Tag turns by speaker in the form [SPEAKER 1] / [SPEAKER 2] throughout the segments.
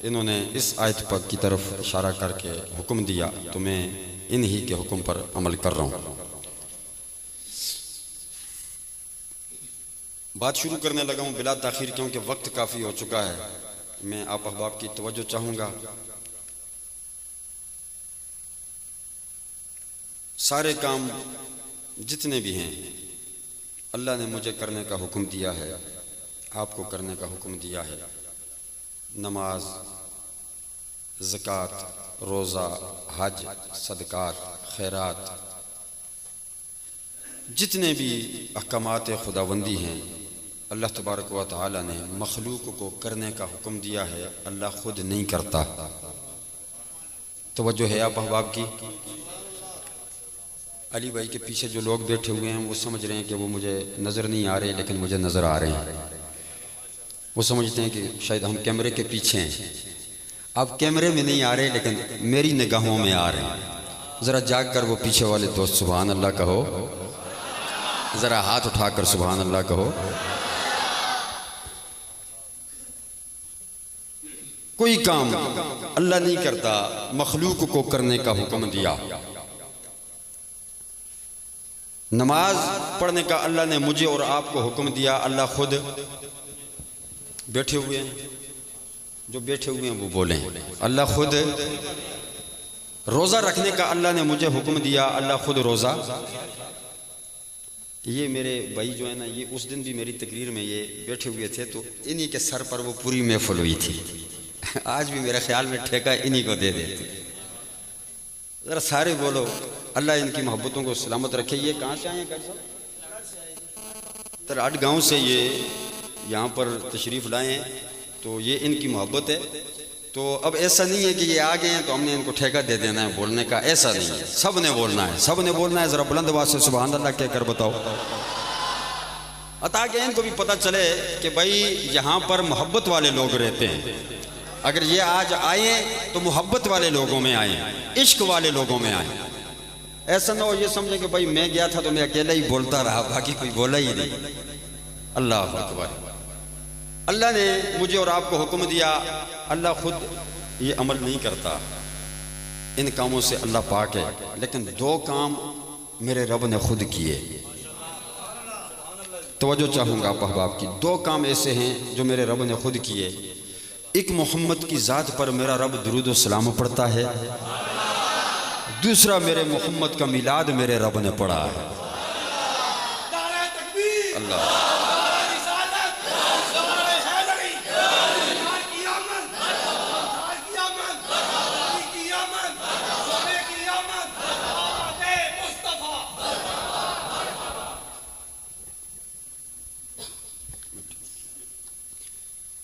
[SPEAKER 1] انہوں نے اس آیت پر کی طرف اشارہ کر کے حکم دیا تو میں انہی کے حکم پر عمل کر رہا ہوں۔ بات شروع کرنے لگا ہوں بلا تاخیر، کیونکہ وقت کافی ہو چکا ہے۔ میں آپ احباب کی توجہ چاہوں گا۔ سارے کام جتنے بھی ہیں اللہ نے مجھے کرنے کا حکم دیا ہے، آپ کو کرنے کا حکم دیا ہے۔ نماز، زکوٰۃ، روزہ، حج، صدقات، خیرات، جتنے بھی احکامات خداوندی ہیں اللہ تبارک و تعالی نے مخلوق کو کرنے کا حکم دیا ہے، اللہ خود نہیں کرتا۔ توجہ ہے آپ احباب کی؟ علی بھائی کے پیچھے جو لوگ بیٹھے ہوئے ہیں وہ سمجھ رہے ہیں کہ وہ مجھے نظر نہیں آ رہے، لیکن مجھے نظر آ رہے ہیں۔ وہ سمجھتے ہیں کہ شاید ہم کیمرے کے پیچھے ہیں۔ آپ کیمرے میں نہیں آ رہے لیکن میری نگاہوں میں آ رہے ہیں۔ ذرا جاگ کر وہ پیچھے والے دوست سبحان اللہ کہو، ذرا ہاتھ اٹھا کر سبحان اللہ کہو۔ کوئی کام اللہ نہیں کرتا، مخلوق کو کرنے کا حکم دیا۔ نماز پڑھنے کا اللہ نے مجھے اور آپ کو حکم دیا، اللہ خود بیٹھے ہوئے ہیں، جو بیٹھے ہوئے ہیں وہ بولیں اللہ خود۔ روزہ رکھنے کا اللہ نے مجھے حکم دیا، اللہ خود روزہ۔ یہ میرے بھائی جو ہے نا، یہ اس دن بھی میری تقریر میں یہ بیٹھے ہوئے تھے تو انہی کے سر پر وہ پوری محفل ہوئی تھی۔ آج بھی میرے خیال میں ٹھیکہ انہی کو دے دیتے۔ ذرا سارے بولو اللہ ان کی محبتوں کو سلامت رکھے۔ یہ کہاں سے آئے ہیں صاحب؟ تراٹ گاؤں سے یہ یہاں پر تشریف لائے ہیں، تو یہ ان کی محبت ہے۔ تو اب ایسا نہیں ہے کہ یہ آ گئے ہیں تو ہم نے ان کو ٹھیکہ دے دینا ہے بولنے کا، ایسا نہیں ہے۔ سب نے بولنا ہے، سب نے بولنا ہے۔ ذرا بلند آواز سے سبحان اللہ کہہ کر بتاؤ، تاکہ ان کو بھی پتہ چلے کہ بھائی یہاں پر محبت والے لوگ رہتے ہیں۔ اگر یہ آج آئے تو محبت والے لوگوں میں آئے، عشق والے لوگوں میں آئے۔ ایسا نہ ہو یہ سمجھیں کہ بھائی میں گیا تھا تو میں اکیلا ہی بولتا رہا، باقی کوئی بولا ہی نہیں۔ اللہ اکبر۔ اللہ نے مجھے اور آپ کو حکم دیا، اللہ خود یہ عمل نہیں کرتا، ان کاموں سے اللہ پاک ہے، لیکن دو کام میرے رب نے خود کیے۔ توجہ چاہوں گا آپ احباب کی۔ دو کام ایسے ہیں جو میرے رب نے خود کیے۔ ایک محمد کی ذات پر میرا رب درود و سلام پڑھتا ہے، دوسرا میرے محمد کا میلاد میرے رب نے پڑھا ہے۔ اللہ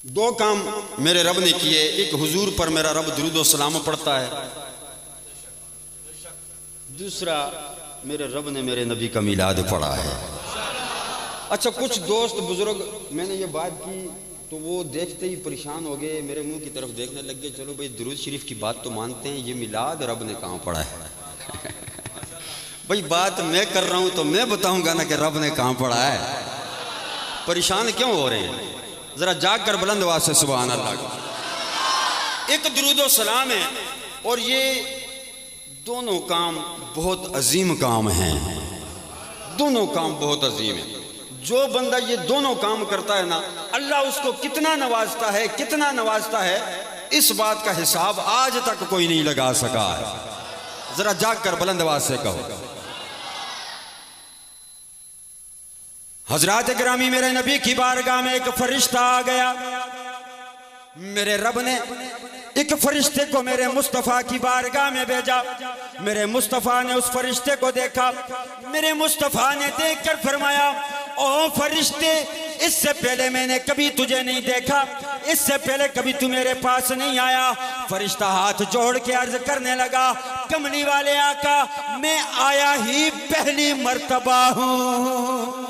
[SPEAKER 1] دو کام میرے رب نے کیے۔ ایک حضور پر میرا رب درود و سلام پڑھتا ہے، دوسرا میرے رب نے میرے نبی کا میلاد پڑھا ہے۔ اچھا کچھ دوست بزرگ میں نے یہ بات کی تو وہ دیکھتے ہی پریشان ہو گئے، میرے منہ کی طرف دیکھنے لگ گئے۔ چلو بھائی درود شریف کی بات تو مانتے ہیں، یہ میلاد رب نے کہاں پڑھا ہے؟ بھائی بات میں کر رہا ہوں تو میں بتاؤں گا نا کہ رب نے کہاں پڑھا ہے۔ پریشان کیوں ہو رہے ہیں؟ ذرا جاگ کر بلند آواز سے سبحان اللہ۔ ایک درود و سلام ہے، اور یہ دونوں کام بہت عظیم کام ہیں، دونوں کام بہت عظیم ہیں۔ جو بندہ یہ دونوں کام کرتا ہے نا، اللہ اس کو کتنا نوازتا ہے، کتنا نوازتا ہے، اس بات کا حساب آج تک کوئی نہیں لگا سکا ہے۔ ذرا جاگ کر بلند آواز سے کہو۔ حضرات گرامی، میرے نبی کی بارگاہ میں ایک فرشتہ آ گیا۔ میرے رب نے ایک فرشتے کو میرے مصطفیٰ کی بارگاہ میں بھیجا۔ میرے مصطفیٰ نے اس فرشتے کو دیکھا۔ میرے مصطفیٰ نے دیکھ کر فرمایا، او فرشتے، اس سے پہلے میں نے کبھی تجھے نہیں دیکھا، اس سے پہلے کبھی تو میرے پاس نہیں آیا۔ فرشتہ ہاتھ جوڑ کے عرض کرنے لگا، کملی والے آقا، میں آیا ہی پہلی مرتبہ ہوں۔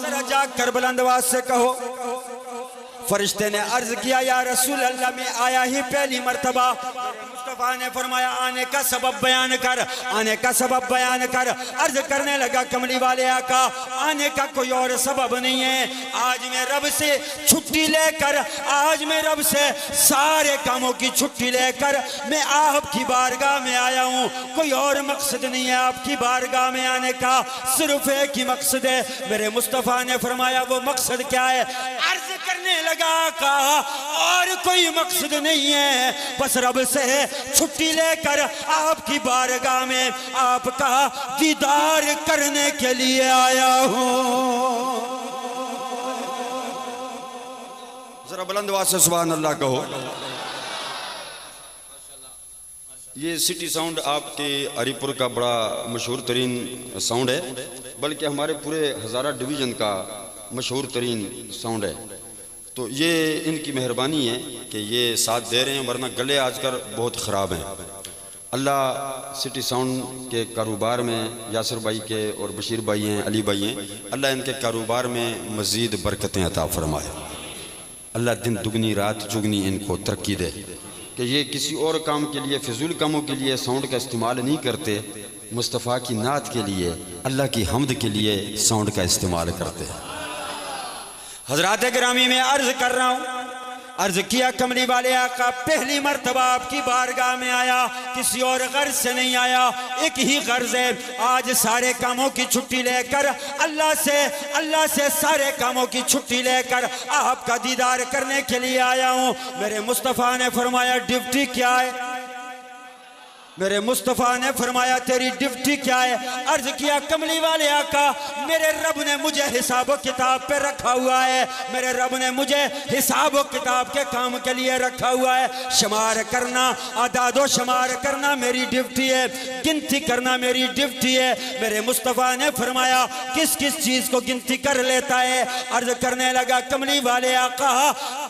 [SPEAKER 1] ذرا جاگ کر بلند آواز سے کہو۔ فرشتے نے عرض کیا یا رسول اللہ میں آیا ہی پہلی مرتبہ. مصطفیٰ نے فرمایا آنے کا سبب بیان کر, آنے کا سبب بیان کر. عرض کرنے لگا کملی والے آقا آنے کا کوئی اور سبب نہیں ہے, آج میں رب سے چھٹی لے کر, آج میں رب سے سارے کاموں کی چھٹی لے کر میں آپ کی بارگاہ میں آیا ہوں. کوئی اور مقصد نہیں ہے آپ کی بارگاہ میں آنے کا, صرف ایک ہی مقصد ہے. میرے مصطفیٰ نے فرمایا وہ مقصد کیا ہے؟ عرض کرنے لگا آقا اور کوئی مقصد نہیں ہے, بس رب سے چھٹی لے کر آپ کی بارگاہ میں آپ کا دیدار کرنے کے لیے آیا ہوں. ذرا بلند آواز سے سبحان اللہ کہو. یہ سٹی ساؤنڈ آپ کے ہری پور کا بڑا مشہور ترین ساؤنڈ ہے, بلکہ ہمارے پورے ہزارہ ڈویژن کا مشہور ترین ساؤنڈ ہے. تو یہ ان کی مہربانی ہے کہ یہ ساتھ دے رہے ہیں, ورنہ گلے آج کل بہت خراب ہیں. اللہ سٹی ساؤنڈ کے کاروبار میں یاسر بھائی کے اور بشیر بھائی ہیں, علی بھائی ہیں, اللہ ان کے کاروبار میں مزید برکتیں عطا فرمائے. اللہ دن دگنی رات چگنی ان کو ترقی دے کہ یہ کسی اور کام کے لیے, فضول کاموں کے لیے ساؤنڈ کا استعمال نہیں کرتے, مصطفیٰ کی نعت کے لیے, اللہ کی حمد کے لیے ساؤنڈ کا استعمال کرتے ہیں. حضرات گرامی میں عرض کر رہا ہوں, عرض کیا کملی والے آقا پہلی مرتبہ آپ کی بارگاہ میں آیا, کسی اور غرض سے نہیں آیا, ایک ہی غرض ہے, آج سارے کاموں کی چھٹی لے کر اللہ سے سارے کاموں کی چھٹی لے کر آپ کا دیدار کرنے کے لیے آیا ہوں. میرے مصطفیٰ نے فرمایا ڈیوٹی کیا ہے؟ میرے مصطفیٰ نے فرمایا تیری ڈیوٹی کیا ہے؟ عرض کیا کملی والے آقا میرے رب نے مجھے حساب و کتاب پہ رکھا ہوا ہے, میرے رب نے مجھے حساب و کتاب کے کام کے لیے رکھا ہوا ہے. شمار کرنا, اعداد و شمار کرنا میری ڈیوٹی ہے, گنتی کرنا میری ڈیوٹی ہے. میرے مصطفیٰ نے فرمایا کس کس چیز کو گنتی کر لیتا ہے؟ عرض کرنے لگا کملی والے آقا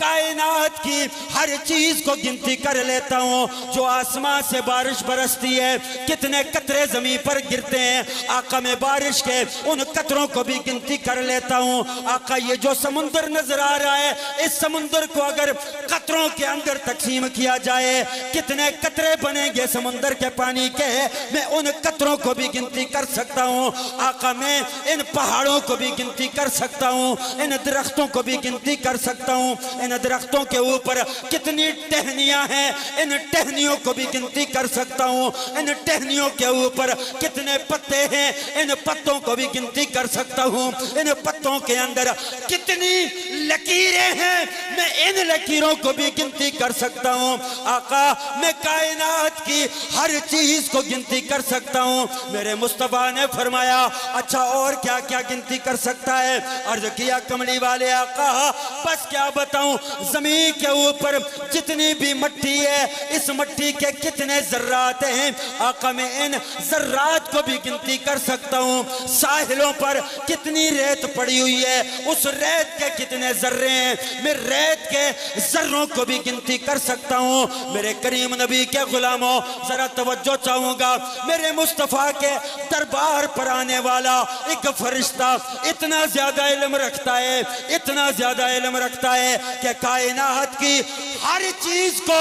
[SPEAKER 1] کائنات کی ہر چیز کو گنتی کر لیتا ہوں. جو آسمان سے بارش برستی ہے, کتنے قطرے زمین پر گرتے ہیں, آقا میں بارش کے ان قطروں کو بھی گنتی کر لیتا ہوں. آقا یہ جو سمندر نظر آ رہا ہے, اس سمندر کو اگر قطروں کے اندر تقسیم کیا جائے کتنے قطرے بنیں گے سمندر کے پانی کے, میں ان قطروں کو بھی گنتی کر سکتا ہوں. آقا میں ان پہاڑوں کو بھی گنتی کر سکتا ہوں, ان درختوں کو بھی گنتی کر سکتا ہوں. ان درختوں کے اوپر کتنی ٹہنیاں ہیں, ان ٹہنیوں کو بھی گنتی کر سکتا ہوں. ان ٹہنیوں کے اوپر کتنے پتے ہیں, ان پتوں کو بھی گنتی کر سکتا ہوں. ان پتوں کے اندر کتنی لکیریں ہیں, میں ان لکیروں کو بھی گنتی کر سکتا ہوں. آقا میں کائنات کی ہر چیز کو گنتی کر سکتا ہوں. میرے مصطفیٰ نے فرمایا اچھا اور کیا کیا گنتی کر سکتا ہے؟ عرض کیا کملی والے آقا بس کیا بتاؤں, زمین کے اوپر جتنی بھی مٹی ہے, اس مٹی کے کتنے ذرات ہیں, آقا میں ان ذرات کو بھی گنتی کر سکتا ہوں. ساحلوں پر کتنی ریت پڑی ہوئی ہے, اس ریت کے کتنے ذرے ہیں, میں ریت کے ذروں کو بھی گنتی کر سکتا ہوں. میرے کریم نبی کے غلاموں ذرا توجہ چاہوں گا, میرے مصطفیٰ کے دربار پر آنے والا ایک فرشتہ اتنا زیادہ علم رکھتا ہے, اتنا زیادہ علم رکھتا ہے کہ کائنات کی ہر چیز کو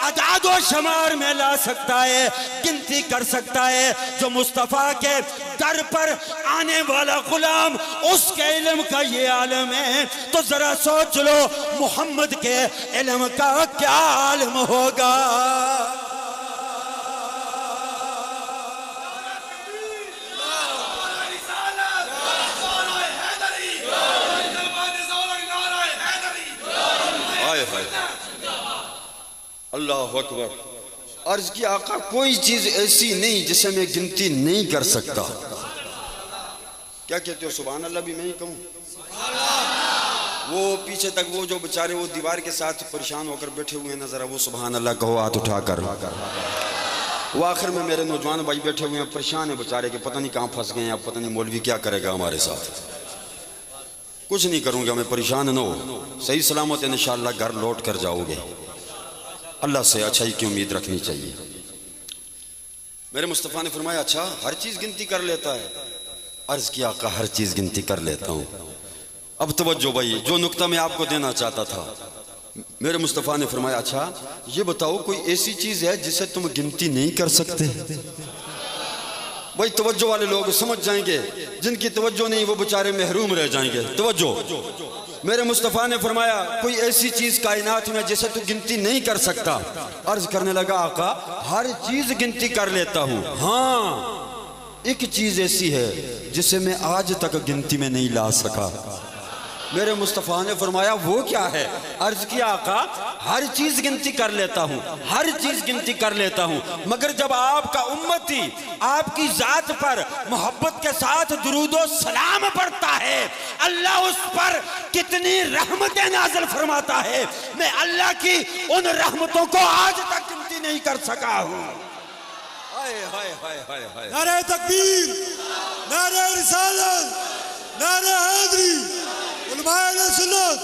[SPEAKER 1] اعداد و شمار میں لا سکتا ہے, گنتی کر سکتا ہے. جو مصطفیٰ کے در پر آنے والا غلام اس کے علم کا یہ عالم ہے, تو ذرا سوچ لو محمد کے علم کا کیا عالم ہوگا. اللہ اکبر. عرض کی آقا کوئی چیز ایسی نہیں جسے میں گنتی نہیں کر سکتا. کیا کہتے ہو؟ سبحان اللہ بھی میں ہی کہوں. وہ پیچھے تک وہ جو بچارے وہ دیوار کے ساتھ پریشان ہو کر بیٹھے ہوئے ہیں, ذرا وہ سبحان اللہ کہو ہاتھ اٹھا کر. وہ آخر میں میرے نوجوان بھائی بیٹھے ہوئے ہیں, پریشان ہیں بچارے کہ پتہ نہیں کہاں پھنس گئے ہیں, اب پتہ نہیں مولوی کیا کرے گا ہمارے ساتھ. کچھ نہیں کروں گا میں, پریشان نہ ہو, صحیح سلامت انشاءاللہ گھر لوٹ کر جاؤ گے. اللہ سے اچھائی کی امید رکھنی چاہیے. میرے مصطفیٰ نے فرمایا اچھا ہر چیز گنتی کر لیتا ہے؟ عرض کیا آقا ہر چیز گنتی کر لیتا ہوں. اب توجہ بھائی، جو نقطہ میں آپ کو دینا چاہتا تھا، میرے مصطفیٰ نے فرمایا اچھا یہ بتاؤ کوئی ایسی چیز ہے جسے تم گنتی نہیں کر سکتے؟ بھائی توجہ والے لوگ سمجھ جائیں گے، جن کی توجہ نہیں وہ بچارے محروم رہ جائیں گے۔ توجہ، میرے مصطفیٰ نے فرمایا کوئی ایسی چیز کائنات میں جسے تو گنتی نہیں کر سکتا؟ عرض کرنے لگا آقا ہر چیز گنتی کر لیتا ہوں، ہاں ایک چیز ایسی ہے جسے میں آج تک گنتی میں نہیں لا سکا۔ میرے مصطفیٰ نے فرمایا وہ کیا ہے؟ عرض کیا آقا ہر چیز گنتی کر لیتا ہوں، ہر چیز گنتی کر لیتا ہوں، مگر جب آپ کا امتی آپ کی ذات پر محبت کے ساتھ درود و سلام پڑھتا ہے، اللہ اس پر کتنی رحمتیں نازل فرماتا ہے، میں اللہ کی ان رحمتوں کو آج تک گنتی نہیں کر سکا ہوں۔
[SPEAKER 2] نعرہ تکبیر، نعرہ رسالت، نعرہ حیدری، علماء اہل سنت۔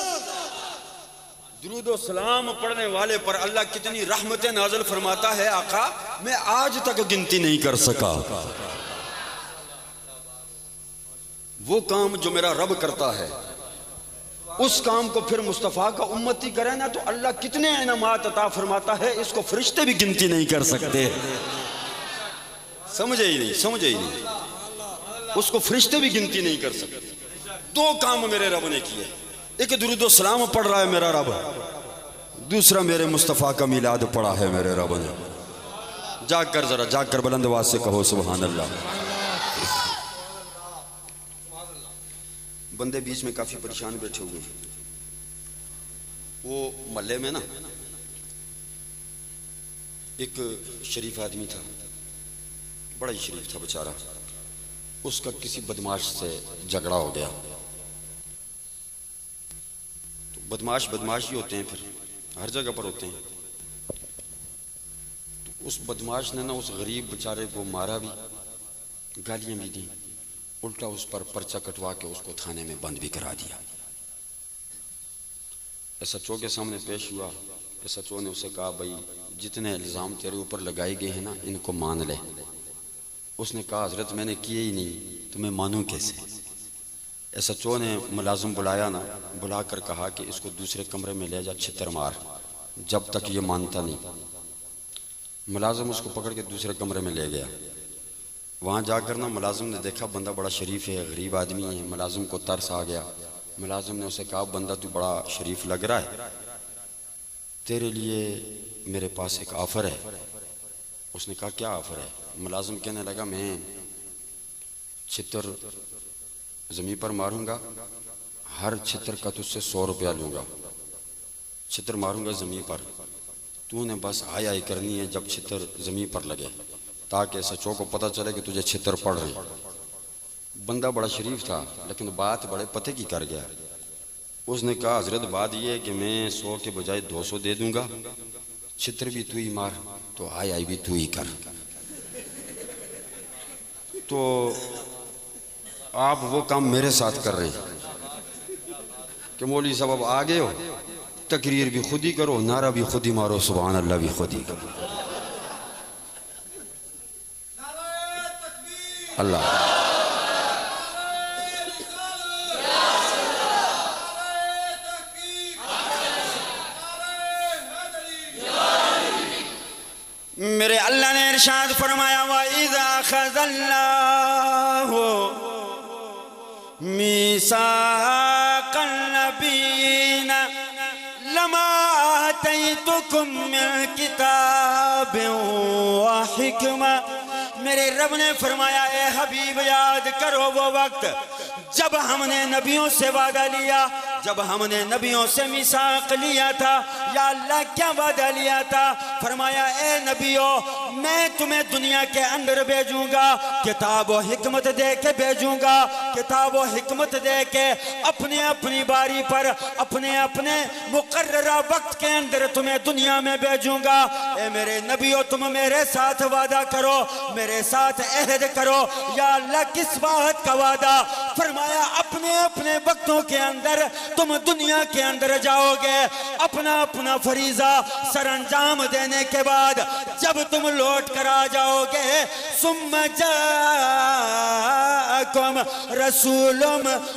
[SPEAKER 1] درود و سلام پڑھنے والے پر اللہ کتنی رحمتیں نازل فرماتا ہے آقا میں آج تک گنتی نہیں کر سکا۔ وہ کام جو میرا رب کرتا ہے اس کام کو پھر مصطفیٰ کا امتی کرے نا تو اللہ کتنے انعامات عطا فرماتا ہے، اس کو فرشتے بھی گنتی نہیں کر سکتے۔ سمجھے ہی نہیں، اس کو فرشتے بھی گنتی نہیں کر سکتے۔ دو کام میرے رب نے کیے، ایک درود و سلام پڑھ رہا ہے میرا رب، دوسرا میرے مصطفیٰ کا میلاد پڑھا ہے میرے رب نے۔ جاگ کر بلند آواز سے کہو سبحان اللہ۔ بندے بیچ میں کافی پریشان بیٹھے ہوئے ہیں۔ وہ محلے میں نا ایک شریف آدمی تھا، بڑا ہی شریف تھا بیچارہ، اس کا کسی بدماش سے جھگڑا ہو گیا۔ تو بدماش ہی ہوتے ہیں، پھر ہر جگہ پر ہوتے ہیں۔ تو اس بدماش نے نا اس غریب بیچارے کو مارا بھی، گالیاں بھی دی، الٹا اس پر پرچہ کٹوا کے اس کو تھانے میں بند بھی کرا دیا۔ ایس ایچ او کے سامنے پیش ہوا، ایس ایچ او نے اسے کہا بھائی جتنے الزام تیرے اوپر لگائے گئے ہیں نا ان کو مان لے۔ اس نے کہا حضرت میں نے کیے ہی نہیں تو میں مانوں کیسے؟ ایس ایچ او نے ملازم بلایا نا، بلا کر کہا کہ اس کو دوسرے کمرے میں لے جا چھتر مار جب تک یہ مانتا نہیں۔ ملازم اس کو پکڑ کے دوسرے کمرے میں لے گیا۔ وہاں جا کر نا ملازم نے دیکھا بندہ بڑا شریف ہے، غریب آدمی ہے۔ ملازم کو ترس آ گیا۔ ملازم نے اسے کہا بندہ تو بڑا شریف لگ رہا ہے، تیرے لیے میرے پاس ایک آفر ہے۔ اس نے کہا کیا آفر ہے؟ ملازم کہنے لگا میں چھتر زمین پر ماروں گا، ہر چھتر کا تجھ سے 100 روپیہ لوں گا۔ چھتر ماروں گا زمین پر، تو نے بس آئی کرنی ہے جب چھتر زمین پر لگے، تاکہ سچوں کو پتہ چلے کہ تجھے چھتر پڑ رہے ہیں۔ بندہ بڑا شریف تھا لیکن بات بڑے پتے کی کر گیا۔ اس نے کہا حضرت بات یہ ہے کہ میں 100 کے بجائے 200 دے دوں گا، چھتر بھی تو ہی مار تو آئی بھی تو ہی کر۔ تو آپ وہ کام میرے ساتھ کر رہے ہیں کہ مولوی صاحب اب آگے ہو، تقریر بھی خود ہی کرو، نعرہ بھی خود ہی مارو، سبحان اللہ بھی خود ہی کرو۔ اللہ میرے اللہ نے ارشاد فرمایا وَإِذَا أَخَذَ اللَّهُ مِيثَاقَ النَّبِيِّينَ لَمَا آتَيْتُكُم مِّن كِتَابٍ وَحِكْمَةٍ۔ میرے رب نے فرمایا اے حبیب یاد کرو وہ وقت جب ہم نے نبیوں سے وعدہ لیا، جب ہم نے نبیوں سے میثاق لیا تھا۔ یا اللہ کیا وعدہ لیا تھا؟ فرمایا اے نبیوں میں تمہیں دنیا کے اندر بھیجوں گا، کتاب و حکمت دے کے بھیجوں گا، کتاب و حکمت دے کے اپنے اپنی باری پر اپنے اپنے مقررہ وقت کے اندر تمہیں دنیا میں بھیجوں گا۔ اے میرے نبیوں تم میرے ساتھ وعدہ کرو، میرے ساتھ عہد کرو۔ یا اللہ کس بات کا وعدہ؟ فرمایا اپنے اپنے وقتوں کے اندر تم دنیا کے اندر جاؤ گے، اپنا اپنا فریضہ سر انجام دینے کے بعد جب تم
[SPEAKER 3] لوٹ کر آ جاؤ گے ثم جاءکم رسول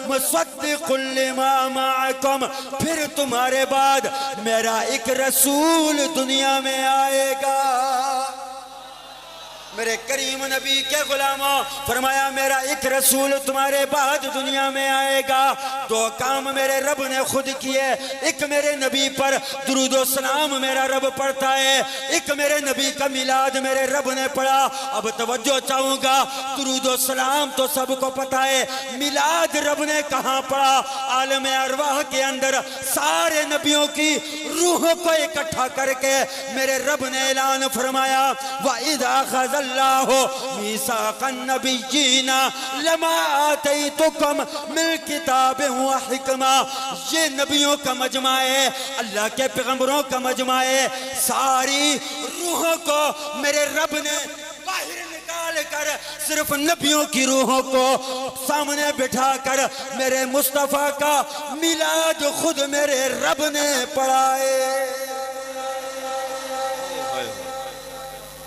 [SPEAKER 3] مصدق لما معکم، پھر تمہارے بعد میرا ایک رسول دنیا میں آئے گا۔ میرے کریم نبی کے غلاموں، فرمایا میرا ایک رسول تمہارے بعد دنیا میں آئے گا۔ دو کام میرے رب نے خود کیے، ایک میرے نبی پر درود و سلام میرا رب پڑھتا ہے، ایک میرے نبی کا میلاد میرے رب نے پڑھا۔ اب توجہ چاہوں گا، درود و سلام تو سب کو پتہ ہے، میلاد رب نے کہاں پڑھا؟ عالم ارواح کے اندر سارے نبیوں کی روحوں کو اکٹھا کر کے میرے رب نے اعلان فرمایا وَإِذَا أَخَذَ اللَّهُ مِيثَاقَ النَّبِيِّينَ لَمَا آتَيْتُكُم مِّن كِتَابٍ وَحِكْمَةٍ۔ یہ نبیوں کا مجمع ہے، اللہ کے پیغمبروں کا مجمع ہے، ساری روحوں کو میرے رب نے باہر نکال کر صرف نبیوں کی روحوں کو سامنے بٹھا کر میرے مصطفیٰ کا میلاد خود میرے رب نے پڑھائے۔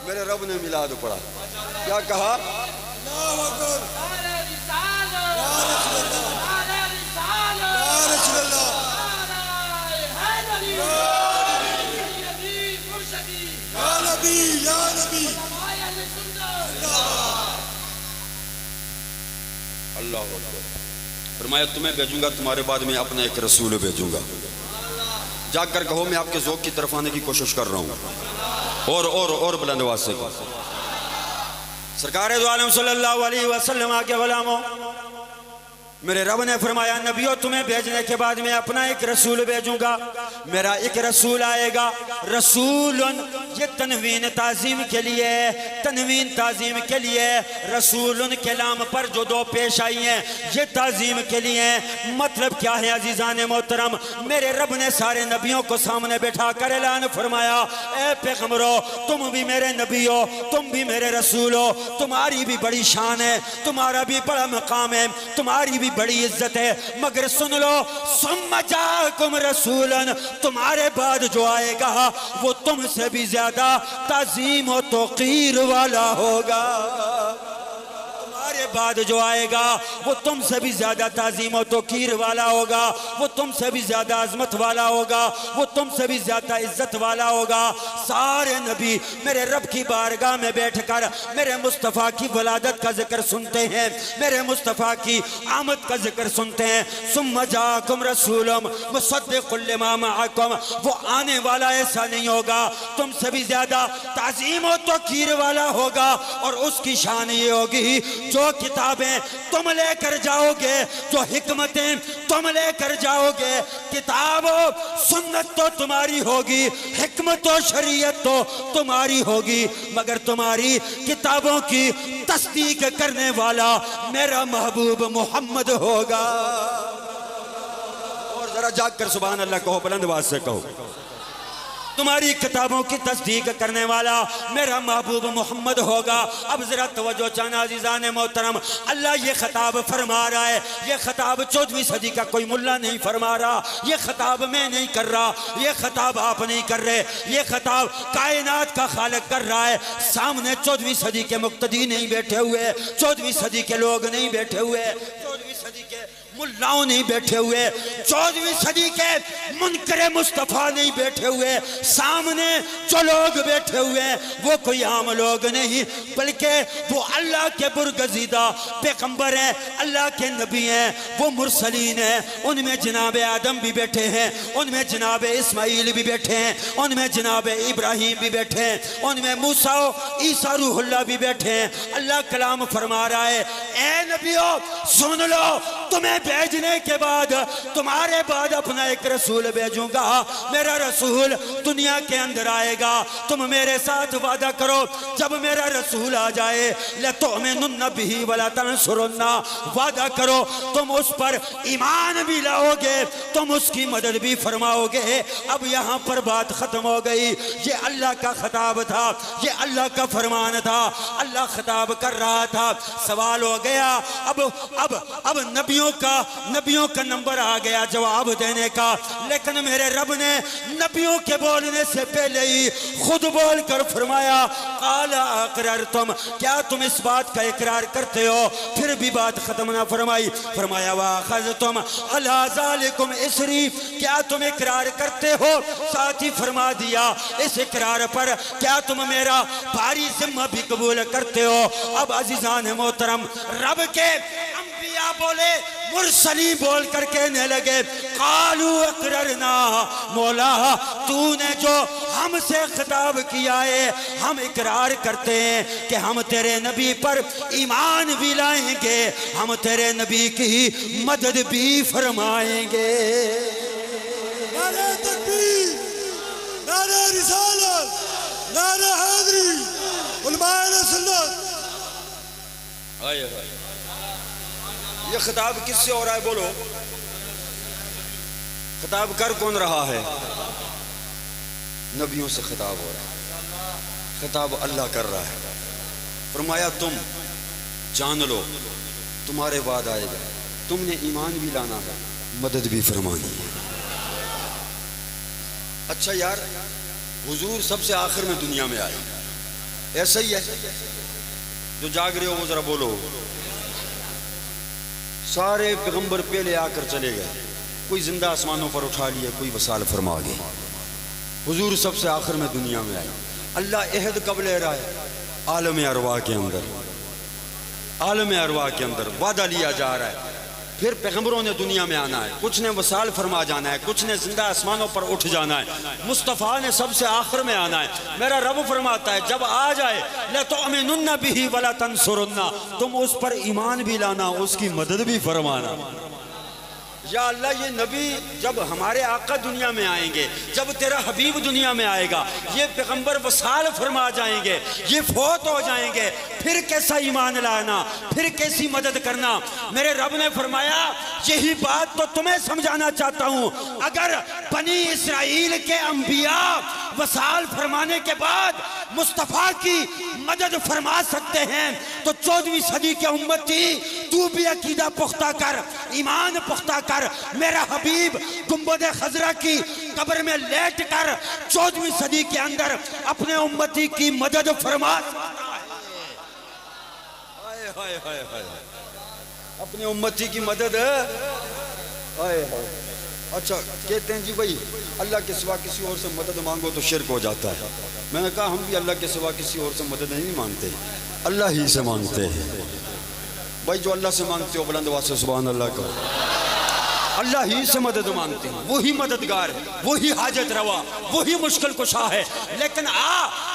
[SPEAKER 1] میرے رب نے میلاد پڑھا، کیا کہا؟
[SPEAKER 2] اللہ اکبر، یا رسول اللہ، یا نبی، یا نبی،
[SPEAKER 1] اللہ اکبر۔ فرمایا تمہیں بھیجوں گا، تمہارے بعد میں اپنا ایک رسول بھیجوں گا۔ جا کر کہو میں آپ کے ذوق کی طرف آنے کی کوشش کر رہا ہوں، اور بلند آواز سے کہو۔
[SPEAKER 3] سرکار دو عالم صلی اللہ علیہ وسلم کے غلاموں، میرے رب نے فرمایا نبیوں تمہیں بھیجنے کے بعد میں اپنا ایک رسول بھیجوں گا، میرا ایک رسول آئے گا۔ رسول یہ تنوین تعظیم کے لیے، تنوین تعظیم کے لیے، رسول کے نام پر جو دو پیش آئی ہیں یہ تعظیم کے لیے۔ مطلب کیا ہے عزیزان محترم؟ میرے رب نے سارے نبیوں کو سامنے بٹھا کر اعلان فرمایا اے پیغمبروں تم بھی میرے نبی ہو، تم بھی میرے رسول ہو، تمہاری بھی بڑی شان ہے، تمہارا بھی بڑا مقام ہے، تمہاری بھی بڑی عزت ہے، مگر سن لو ثم جاءکم رسولا، تمہارے بعد جو آئے گا وہ تم سے بھی زیادہ تعظیم و توقیر والا ہوگا۔ تمہارے بعد جو آئے گا وہ تم سے بھی زیادہ تعظیم و توقیر والا ہوگا، وہ تم سے بھی زیادہ عظمت والا ہوگا، وہ تم سے بھی زیادہ عزت والا ہوگا۔ سارے نبی میرے رب کی بارگاہ میں بیٹھ کر میرے مصطفیٰ کی ولادت کا ذکر سنتے ہیں، میرے مصطفیٰ کی آمد کا ذکر سنتے ہیں۔ ثم جاءکم رسول مصدق لما معکم، وہ آنے والا ایسا نہیں ہوگا، تم سے بھی زیادہ تعظیم و توقیر والا ہوگا، اور اس کی شان یہ ہوگی جو کتابیں تم لے کر جاؤ گے، جو حکمتیں تم لے کر جاؤ گے، کتاب و سنت تو تمہاری ہوگی، حکمت و شریعت تو تمہاری ہوگی، مگر تمہاری کتابوں کی تصدیق کرنے والا میرا محبوب محمد ہوگا۔
[SPEAKER 1] اور ذرا جاگ کر سبحان اللہ کہو، بلند آواز سے کہو۔
[SPEAKER 3] تمہاری کتابوں کی تصدیق کرنے والا میرا محبوب محمد ہوگا۔ اب ذرا توجہ چاہنا عزیزان محترم، اللہ یہ خطاب فرما رہا ہے، یہ خطاب 14ویں صدی کا کوئی ملا نہیں فرما رہا، یہ خطاب میں نہیں کر رہا، یہ خطاب آپ نہیں کر رہے، یہ خطاب کائنات کا خالق کر رہا ہے۔ سامنے 14ویں صدی کے مقتدی نہیں بیٹھے ہوئے، 14ویں صدی کے لوگ نہیں بیٹھے ہوئے، 14ویں صدی کے ملاؤں نہیں بیٹھے ہوئے، 14ویں صدی کے منکر مصطفیٰ نہیں بیٹھے ہوئے، سامنے جو لوگ بیٹھے ہوئے وہ کوئی عام لوگ نہیں، بلکہ وہ اللہ کے برگزیدہ پیغمبر ہیں، اللہ کے نبی ہیں، وہ مرسلین ہیں۔ ان میں جناب آدم بھی بیٹھے ہیں، ان میں جناب اسماعیل بھی بیٹھے ہیں، ان میں جناب ابراہیم بھی بیٹھے ہیں، ان میں موسیٰ و عیسیٰ روح اللہ بھی بیٹھے ہیں۔ اللہ کلام فرما رہا ہے اے نبیو سن لو، تمہیں بھیجنے کے بعد تمہارے بعد اپنا ایک رسول بھیجوں گا، میرا رسول دنیا کے اندر آئے گا، تم میرے ساتھ وعدہ کرو جب میرا رسول آ جائے لَتُؤْمِنُنَّ بِهِ وَلَا تَنْصُرُنَّ، وعدہ کرو تم اس پر ایمان بھی لاؤ گے، تم اس کی مدد بھی فرماؤ گے۔ اب یہاں پر بات ختم ہو گئی، یہ اللہ کا خطاب تھا، یہ اللہ کا فرمان تھا، اللہ خطاب کر رہا تھا۔ سوال ہو گیا اب نبیوں کا نمبر آ گیا جواب دینے کا، لیکن میرے رب نے نبیوں کے بولنے سے پہلے ہی خود بول کر فرمایا قال اقررتم، کیا تم اس بات کا اقرار کرتے ہو؟ پھر بھی بات ختم نہ فرمائی، فرمایا واخذتم علی ذالکم اسری، کیا تم اقرار کرتے ہو؟ ساتھ ہی فرما دیا اس اقرار پر کیا تم میرا بھاری ذمہ بھی قبول کرتے ہو؟ اب عزیزان محترم، رب کے انبیاء بولے، مرسلی بول کر کہنے لگے قالوا اقررنا، مولا تو نے جو ہم سے خطاب کیا ہے ہم اقرار کرتے ہیں کہ ہم تیرے نبی پر ایمان بھی لائیں گے، ہم تیرے نبی کی مدد بھی فرمائیں گے۔
[SPEAKER 2] نعرہ تکبیر، نعرہ رسالت، نعرہ حیدری، علماء اہل سنت۔
[SPEAKER 1] یہ خطاب کس سے ہو رہا ہے؟ بولو، خطاب کر کون رہا ہے؟ نبیوں سے خطاب ہو رہا ہے، خطاب اللہ کر رہا ہے۔ فرمایا تم جان لو تمہارے بعد آئے گا، تم نے ایمان بھی لانا ہے، مدد بھی فرمانی ہے۔ اچھا یار، حضور سب سے آخر میں دنیا میں آئے، ایسا ہی ہے؟ جو جاگ رہے ہو وہ ذرا بولو۔ سارے پیغمبر پہلے آ کر چلے گئے، کوئی زندہ آسمانوں پر اٹھا لیا، کوئی وصال فرما گئے، حضور سب سے آخر میں دنیا میں آئے۔ اللہ عہد کب لے رہا ہے؟ عالم ارواح کے اندر، عالم ارواح کے اندر وعدہ لیا جا رہا ہے۔ پھر پیغمبروں نے دنیا میں آنا ہے، کچھ نے وصال فرما جانا ہے، کچھ نے زندہ آسمانوں پر اٹھ جانا ہے، مصطفیٰ نے سب سے آخر میں آنا ہے۔ میرا رب فرماتا ہے جب آ جائے لَتُؤْمِنُنَّ بِهِ وَلَا تَنْصُرُنَّ، تم اس پر ایمان بھی لانا، اس کی مدد بھی فرمانا۔ یا اللہ، یہ نبی جب ہمارے آقا دنیا میں آئیں گے، جب تیرا حبیب دنیا میں آئے گا، یہ پیغمبر وصال فرما جائیں گے، یہ فوت ہو جائیں گے، پھر کیسا ایمان لانا، پھر کیسی مدد کرنا؟ میرے رب نے فرمایا یہی بات تو تمہیں سمجھانا چاہتا ہوں، اگر بنی اسرائیل کے انبیاء وصال فرمانے کے بعد مصطفیٰ کی مدد فرما سکتے ہیں تو 14ویں صدی کے امتی تو بھی عقیدہ پختہ کر، ایمان پختہ کر۔ میرا حبیب گنبد خضرا کی قبر میں لیٹ کر 14ویں صدی کے اندر اپنے امتی کی مدد فرما اپنے امتی کی مدد۔ اچھا کہتے ہیں جی بھائی اللہ کے سوا کسی اور سے مدد مانگو تو شرک ہو جاتا ہے۔ میں نے کہا ہم بھی اللہ کے سوا کسی اور سے مدد نہیں مانگتے، اللہ ہی سے مانگتے ہیں۔ بھائی جو اللہ سے مانگتے ہو بلند آواز سے سبحان اللہ کہو۔ اللہ ہی سے مدد مانگتے ہیں، وہی مددگار ہے، وہی حاجت روا، وہی مشکل کشا ہے۔ لیکن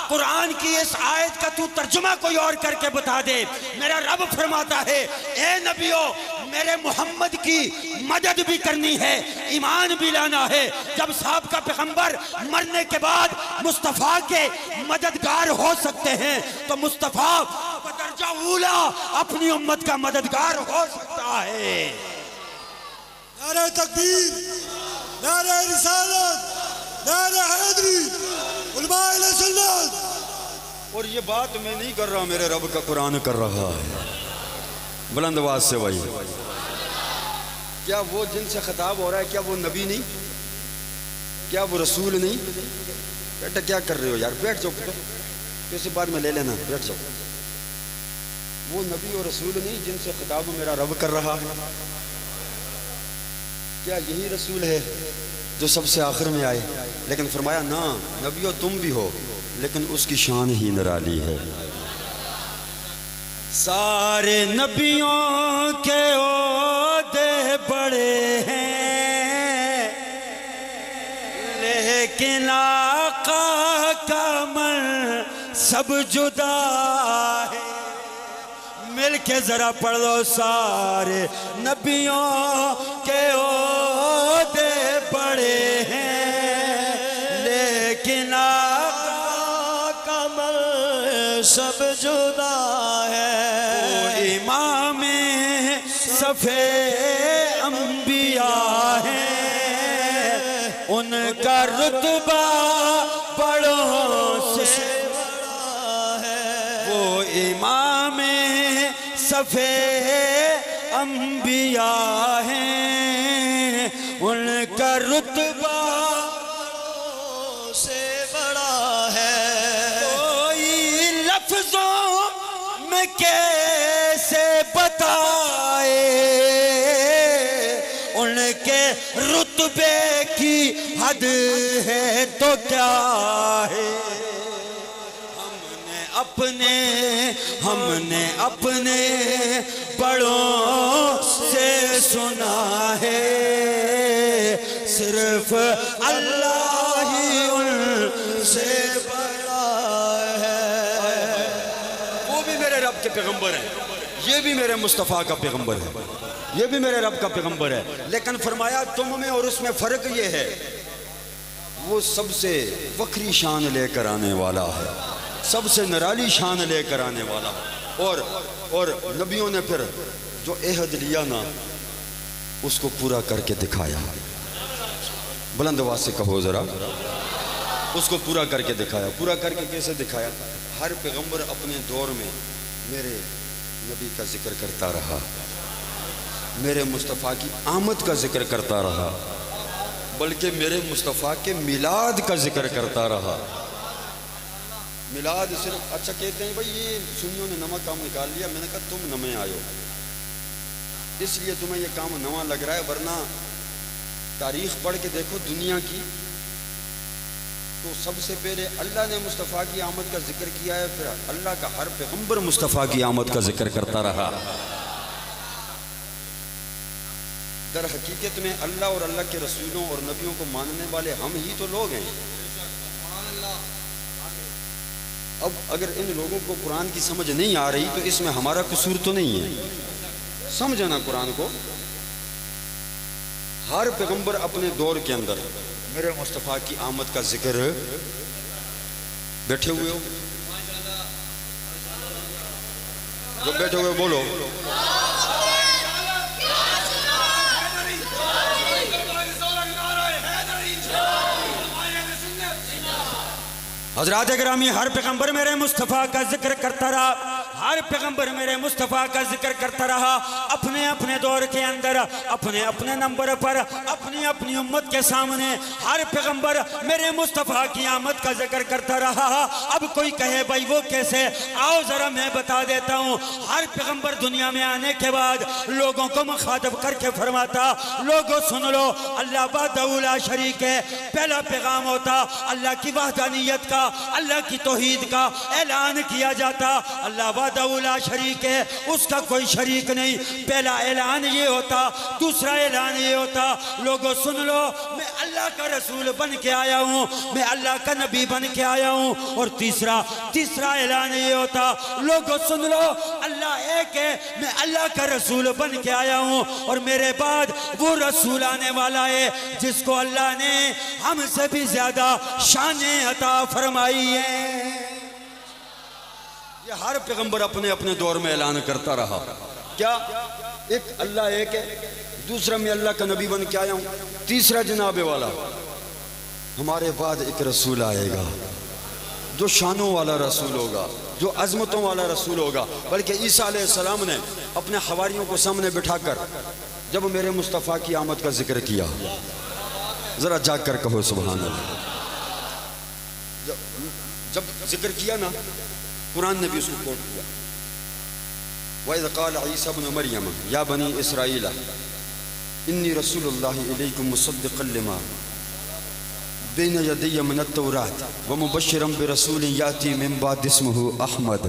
[SPEAKER 1] قرآن کی اس آیت کا تو ترجمہ کوئی اور کر کے بتا دے۔ میرا رب فرماتا ہے اے نبیو، میرے محمد کی مدد بھی کرنی ہے، ایمان بھی لانا ہے۔ جب صاحب کا پیغمبر مرنے کے بعد مصطفیٰ کے مددگار ہو سکتے ہیں تو مصطفیٰ بدرجہ اولا اپنی امت کا مددگار ہو سکتا ہے۔
[SPEAKER 2] نعرہ تکبیر، نعرہ رسالت، نعرہ حیدری، علماء اہل سنت۔
[SPEAKER 1] اور یہ بات میں نہیں کر رہا، میرے رب کا قرآن کر رہا ہے۔ بلند آواز سے وہی، کیا وہ جن سے خطاب ہو رہا ہے کیا وہ نبی نہیں؟ کیا وہ رسول نہیں؟ بیٹا کیا کر رہے ہو یار؟ بیٹھ جاؤ، کسی بار میں لے لینا، بیٹھ جاؤ۔ وہ نبی اور رسول نہیں جن سے خطاب میرا رب کر رہا ہے؟ کیا یہی رسول ہے جو سب سے آخر میں آئے؟ لیکن فرمایا نا نبیو تم بھی ہو، لیکن اس کی شان ہی نرالی ہے۔
[SPEAKER 3] سارے نبیوں کے عہدے بڑے ہیں، لیکن آقا کا منصب جدا ہے۔ مل کے ذرا پڑھ لو، سارے نبیوں کے عہدے بڑے ہیں، لیکن آقا کا منصب جدا ہے۔ وہ امام صفِ انبیاء ہیں، ان کا رتبہ بڑوں سے بڑا ہے۔ وہ امام صفِ انبیاء ہیں، ان کا رتبہ لفظوں میں کیسے بتائے ان کے رتبے کی حد ہے تو کیا ہے ہم نے اپنے بڑوں سے سنا ہے صرف اللہ ہی ان سے بڑا ہے. وہ بھی میرے رب کے پیغمبر ہیں, یہ بھی میرے مصطفیٰ کا پیغمبر ہے, یہ بھی میرے رب کا پیغمبر ہے. لیکن فرمایا تم میں اور اس میں فرق یہ ہے وہ سب سے وکری شان لے کر آنے والا ہے, سب سے نرالی شان لے کر آنے والا. اور نبیوں نے پھر جو عہد لیا نا اس کو پورا کر کے دکھایا. بلند آواز سے کہو ذرا, اس کو پورا کر کے دکھایا. پورا کر کے کیسے دکھایا؟ ہر پیغمبر اپنے دور میں میرے نبی کا ذکر کرتا رہا, میرے مصطفیٰ کی آمد کا ذکر کرتا رہا, بلکہ میرے مصطفیٰ کے میلاد کا ذکر کرتا رہا. میلاد صرف اچھا کہتے ہیں بھائی یہ سنیوں نے نواں کام نکال لیا. میں نے کہا تم نمے آئے ہو اس لیے تمہیں یہ کام نواں لگ رہا ہے, ورنہ تاریخ پڑھ کے دیکھو دنیا کی تو سب سے پہلے اللہ نے مصطفیٰ کی آمد کا ذکر کیا ہے, پھر اللہ کا ہر پیغمبر مصطفیٰ کی آمد کا ذکر کرتا رہا. در حقیقت میں اللہ اور اللہ کے رسولوں اور نبیوں کو ماننے والے ہم ہی تو لوگ ہیں. اب اگر ان لوگوں کو قرآن کی سمجھ نہیں آ رہی تو اس میں ہمارا قصور تو نہیں ہے. سمجھنا قرآن کو. ہر پیغمبر اپنے دور کے اندر میرے مصطفیٰ کی آمد کا ذکر, بیٹھے ہوئے ہو جو بیٹھے ہوئے بولو, حضرات گرامی ہر پیغمبر میرے مصطفیٰ کا ذکر کرتا رہا, ہر پیغمبر میرے مصطفیٰ کا ذکر کرتا رہا, اپنے اپنے دور کے اندر اپنے اپنے نمبر پر اپنی اپنی امت کے سامنے ہر پیغمبر میرے مصطفیٰ کی آمد کا ذکر کرتا رہا. اب کوئی کہے بھائی وہ کیسے, آؤ ذرا میں بتا دیتا ہوں. ہر پیغمبر دنیا میں آنے کے بعد لوگوں کو مخاطب کر کے فرماتا, لوگوں سن لو اللہ وحدہ لا شریک ہے. پہلا پیغام ہوتا اللہ کی وحدانیت کا, اللہ کی توحید کا اعلان کیا جاتا. اللہ وحدہ لا شریک ہے, اس کا کوئی شریک نہیں. پہلا اعلان یہ ہوتا. دوسرا اعلان یہ ہوتا لوگوں سن لو میں اللہ کا رسول بن کے آیا ہوں, میں اللہ کا نبی بن کے آیا ہوں. اور تیسرا اعلان یہ ہوتا لوگوں سن لو اللہ ایک ہے, میں اللہ کا رسول بن کے آیا ہوں اور میرے بعد وہ رسول آنے والا ہے جس کو اللہ نے ہم سے بھی زیادہ شان عطا فرمائی ہے. یہ ہر پیغمبر اپنے اپنے دور میں اعلان کرتا رہا. کیا ایک اللہ ایک ہے, دوسرا میں اللہ کا نبی بن کے آیا ہوں, تیسرا جناب والا ہمارے بعد ایک رسول آئے گا جو شانوں والا رسول ہوگا, جو عظمتوں والا رسول ہوگا. بلکہ عیسیٰ علیہ السلام نے اپنے حواریوں کو سامنے بٹھا کر جب میرے مصطفیٰ کی آمد کا ذکر کیا, ذرا جاگ کر کہو سبحان اللہ. جب ذکر کیا نا قرآن نے بھی اس کو کوٹ کیا. وَإِذْ قَالَ عِيسَى ابْنُ مَرْيَمَ يَا بَنِي إِسْرَائِيلَ إِنِّي رَسُولُ اللَّهِ إِلَيْكُمْ مُصَدِّقًا لِمَا بَيْنَ يَدَيَّ مِنَ التَّوْرَاةِ وَمُبَشِّرًا بِرَسُولٍ يَأْتِي مِن بَعْدِي اسْمُهُ أَحْمَدُ.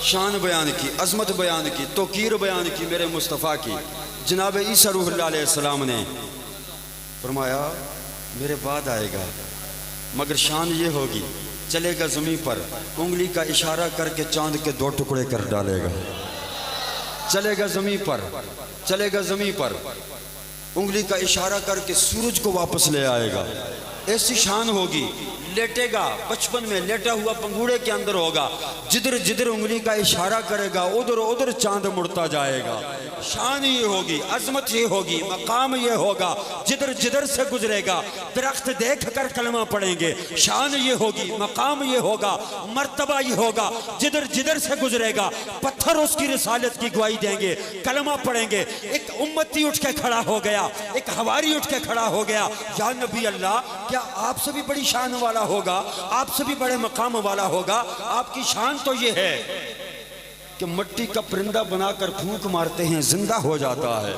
[SPEAKER 3] شان بیان کی, عظمت بیان کی, توقیر بیان کی میرے مصطفیٰ کی. جناب عیسیٰ روح اللہ علیہ السلام نے فرمایا میرے بعد آئے گا مگر شان یہ ہوگی چلے گا زمین پر, انگلی کا اشارہ کر کے چاند کے 2 ٹکڑے کر ڈالے گا. چلے گا زمین پر, چلے گا زمین پر, انگلی کا اشارہ کر کے سورج کو واپس لے آئے گا. ایسی شان ہوگی. لیٹے گا, بچپن میں لیٹا ہوا پنگوڑے کے اندر ہوگا, جدھر جدھر انگلی کا اشارہ کرے گا ادھر ادھر چاند مڑتا جائے گا. شان یہ ہوگی, عظمت یہ ہوگی, مقام یہ ہوگا. جدھر جدھر سے گزرے گا درخت دیکھ کر کلمہ پڑھیں گے. شان یہ ہوگی, مقام یہ ہوگا, مرتبہ یہ ہوگا. جدھر جدھر سے گزرے گا پتھر اس کی رسالت کی گواہی دیں گے, کلمہ پڑھیں گے. ایک امتی اٹھ کے کھڑا ہو گیا, ایک حواری اٹھ کے کھڑا ہو گیا, یا نبی اللہ کیا آپ سے بھی بڑی شان والا ہوگا، آپ سے بھی بڑے مقام والا ہوگا؟ آپ کی شان تو یہ ہے کہ مٹی کا پرندہ بنا کر پھونک مارتے ہیں زندہ ہو جاتا ہے،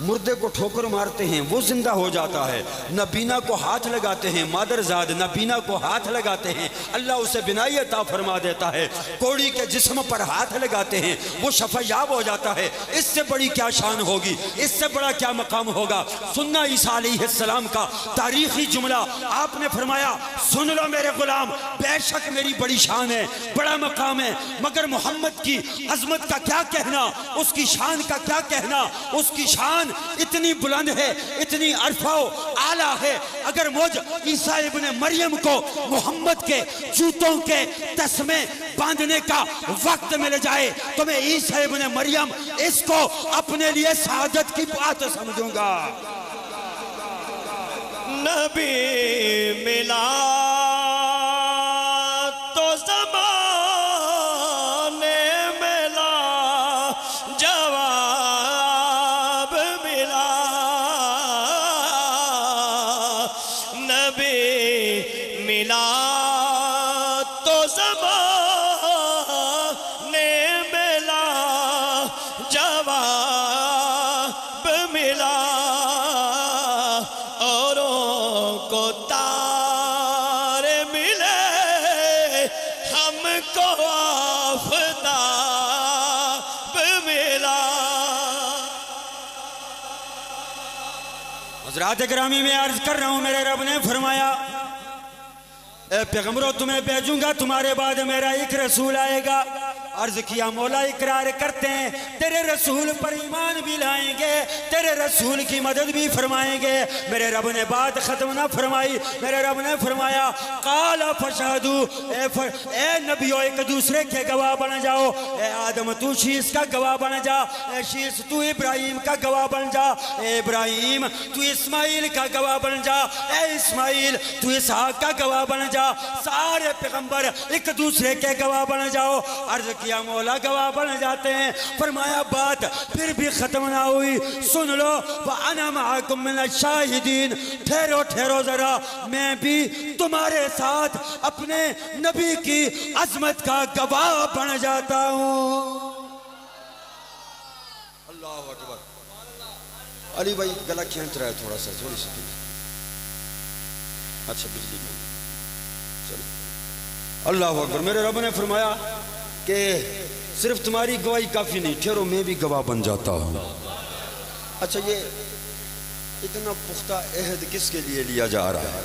[SPEAKER 3] مردے کو ٹھوکر مارتے ہیں وہ زندہ ہو جاتا ہے، نبینا کو ہاتھ لگاتے ہیں، مادر زاد نبینا کو ہاتھ لگاتے ہیں اللہ اسے بنائی عطا فرما دیتا ہے، کوڑی کے جسم پر ہاتھ لگاتے ہیں وہ شفا یاب ہو جاتا ہے۔ اس سے بڑی کیا شان ہوگی، اس سے بڑا کیا مقام ہوگا؟ سننا عیسیٰ علیہ السلام کا تاریخی جملہ، آپ نے فرمایا سن لو میرے غلام، بے شک میری بڑی شان ہے، بڑا مقام ہے، مگر محمد کی عظمت کا کیا کہنا، اس کی شان کا کیا کہنا؟ اس کی شان اتنی بلند ہے، اتنی عرفہ و اعلیٰ ہے، اگر مجھ عیسیٰ ابن مریم کو محمد کے جوتوں کے تسمے باندھنے کا وقت مل جائے تو میں عیسیٰ ابن مریم اس کو اپنے لیے سعادت کی بات سمجھوں گا۔
[SPEAKER 4] نبی ملا تو زمانے ملا جواب ملا، نبی ملا تو زمانے ملا جواب ملا، کو تارے ملے ہم کو آفتاب ملا۔
[SPEAKER 3] حضرات گرامی میں عرض کر رہا ہوں، میرے رب نے فرمایا اے پیغمبروں تمہیں بھیجوں گا، تمہارے بعد میرا ایک رسول آئے گا۔ عرض کیا مولا اقرار کرتے ہیں تیرے رسول پر ایمان بھی لائیں گے، تیرے رسول کی مدد بھی فرمائیں گے۔ میرے رب نے بات ختم نہ فرمائی، میرے رب نے فرمایا قال فشہدو، اے نبیو ایک دوسرے کے گواہ بن جاؤ، اے آدم تو شیس کا گواہ بن جا، اے شیس تو ابراہیم کا گواہ بن جا، اے ابراہیم تو اسماعیل کا گواہ بن جا، اے اسماعیل تو اسحاق کا گواہ بن جا، سارے پیغمبر ایک دوسرے کے گواہ بن جاؤ۔ عرض کیا مولا گواہ بن جاتے ہیں، فرمایا بات پھر بھی ختم نہ ہوئی، سن لو وَأَنَا مَعَكُمْ مِنَ الشَّاهِدِينَ، ٹھہرو ٹھہرو ذرا، میں بھی تمہارے ساتھ اپنے نبی کی عظمت کا گواہ بن جاتا ہوں۔
[SPEAKER 1] اللہ اکبر۔ علی بھائی گلا کھینچ رہا ہے تھوڑا سا، تھوڑی سی اچھا بجلی میں چلو۔ اللہ اکبر۔ میرے رب نے فرمایا کہ صرف تمہاری گواہی کافی نہیں، ٹھہرو میں بھی گواہ بن جاتا ہوں۔ اچھا یہ اتنا پختہ عہد کس کے لیے لیا جا رہا ہے؟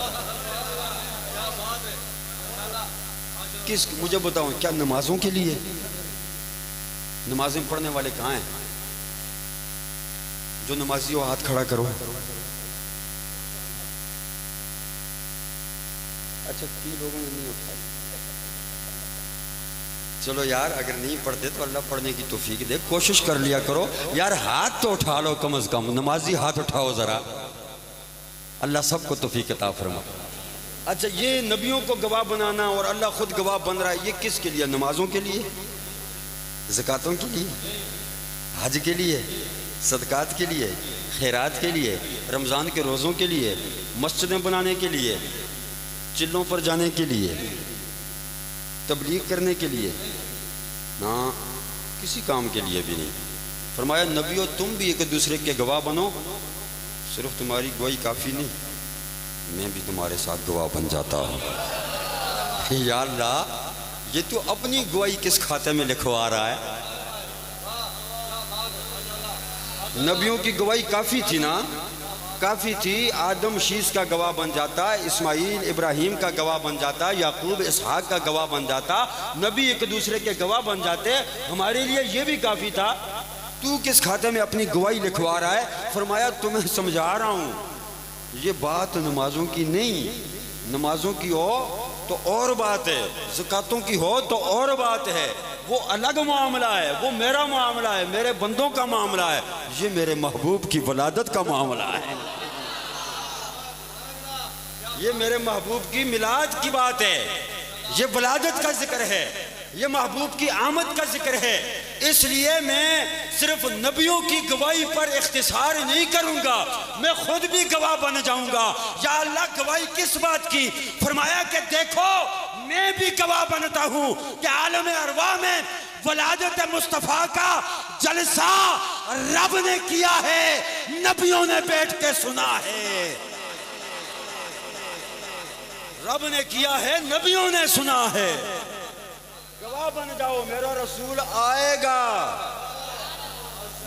[SPEAKER 1] کس، مجھے بتاؤں، کیا نمازوں کے لیے؟ نمازیں پڑھنے والے کہاں ہیں؟ جو نمازی ہو ہاتھ کھڑا کرو۔ اچھا تین لوگوں نے نہیں اٹھایا، چلو یار اگر نہیں پڑھتے تو اللہ پڑھنے کی توفیق دے، کوشش کر لیا کرو یار، ہاتھ تو اٹھا لو کم از کم، نمازی ہاتھ اٹھاؤ ذرا، اللہ سب کو توفیق عطا فرما۔ اچھا یہ نبیوں کو گواہ بنانا اور اللہ خود گواہ بن رہا ہے، یہ کس کے لیے؟ نمازوں کے لیے، زکاتوں کے لیے، حج کے لیے، صدقات کے لیے، خیرات کے لیے، رمضان کے روزوں کے لیے، مسجدیں بنانے کے لیے، چلوں پر جانے کے لیے، تبلیغ کرنے کے لیے، نہ کسی کام کے لیے بھی نہیں۔ فرمایا نبیو تم بھی ایک دوسرے کے گواہ بنو، صرف تمہاری گواہی کافی نہیں، میں بھی تمہارے ساتھ گواہ بن جاتا ہوں۔ یا اللہ یہ تو اپنی گواہی کس کھاتے میں لکھوا رہا ہے؟ نبیوں کی گواہی کافی تھی نا، کافی تھی، آدم شیس کا گواہ بن جاتا، اسماعیل ابراہیم کا گواہ بن جاتا، یعقوب اسحاق کا گواہ بن جاتا، نبی ایک دوسرے کے گواہ بن جاتے، ہمارے لیے یہ بھی کافی تھا۔ تو کس کھاتے میں اپنی گواہی لکھوا رہا ہے؟ فرمایا تمہیں سمجھا رہا ہوں یہ بات نمازوں کی نہیں، نمازوں کی ہو تو اور بات ہے، زکاتوں کی ہو تو اور بات ہے، وہ الگ معاملہ ہے، وہ میرا معاملہ ہے، میرے بندوں کا معاملہ ہے، یہ میرے محبوب کی ولادت کا معاملہ ہے، یہ میرے محبوب کی میلاد کی بات ہے، یہ ولادت کا ذکر ہے، یہ محبوب کی آمد کا ذکر ہے۔ اس لیے میں
[SPEAKER 3] صرف نبیوں کی گواہی پر اختصار نہیں کروں گا، میں خود بھی گواہ بن جاؤں گا۔ یا اللہ گواہی کس بات کی؟ فرمایا کہ دیکھو میں بھی گواہ بنتا ہوں کہ عالم ارواح میں ولادت مصطفیٰ کا جلسہ رب نے کیا ہے، نبیوں نے بیٹھ کے سنا ہے، رب نے کیا ہے، نبیوں نے سنا ہے۔ گواہ بن جاؤ، میرا رسول آئے گا۔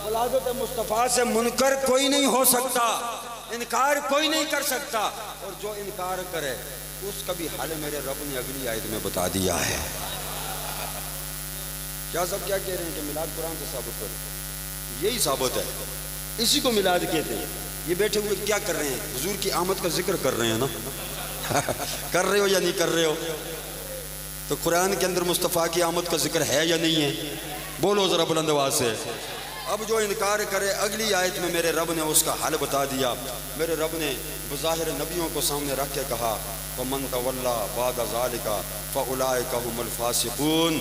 [SPEAKER 3] ولادت مصطفیٰ سے منکر کوئی نہیں ہو سکتا، انکار کوئی نہیں کر سکتا، اور جو انکار کرے اس کا بھی حال میرے رب نے اگلی آیت میں بتا دیا ہے۔ کیا سب کیا کہہ رہے ہیں کہ میلاد قرآن سے ثابت کرو؟ یہی ثابت ہے، اسی کو میلاد کہتے ہیں۔ یہ بیٹھے ہوئے کیا کر رہے ہیں؟ حضور کی آمد کا ذکر کر رہے ہیں نا؟ کر رہے ہو یا نہیں کر رہے ہو؟ تو قرآن کے اندر مصطفیٰ کی آمد کا ذکر ہے یا نہیں ہے؟ بولو ذرا بلند آواز سے۔ اب جو انکار کرے اگلی آیت میں میرے رب نے اس کا حل بتا دیا۔ میرے رب نے بظاہر نبیوں کو سامنے رکھ کے کہا وَمَن تَوَلَّى بَعْدَ ذَلِكَ فَأُولَئِكَ هُمُ الْفَاسِقُونَ۔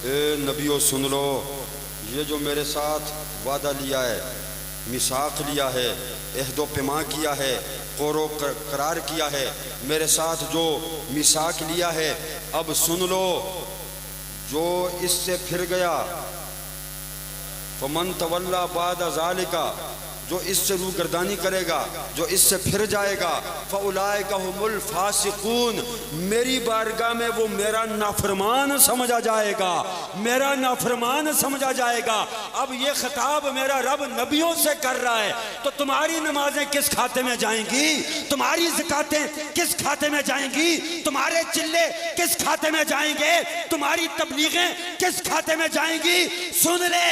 [SPEAKER 3] اے نبیوں سن لو، یہ جو میرے ساتھ وعدہ لیا ہے، میثاق لیا ہے، عہد و پیمان کیا ہے، قور و قرار کیا ہے، میرے ساتھ جو میثاق لیا ہے، اب سن لو، جو اس سے پھر گیا فَمَن تَوَلَّى بَعْدَ ذَلِكَ، جو اس سے روگردانی کرے گا، جو اس سے پھر جائے گا، فَأُولَئِكَ هُمُ الْفَاسِقُونَ، میری بارگاہ میں وہ میرا نافرمان سمجھا جائے گا، میرا نافرمان سمجھا جائے گا۔ اب یہ خطاب میرا رب نبیوں سے کر رہا ہے، تو تمہاری نمازیں کس کھاتے میں جائیں گی؟ تمہاری زکاتیں کس کھاتے میں جائیں گی؟ تمہارے چلے کس کھاتے میں جائیں گے؟ تمہاری تبلیغیں کس کھاتے میں جائیں گی؟ سن لے،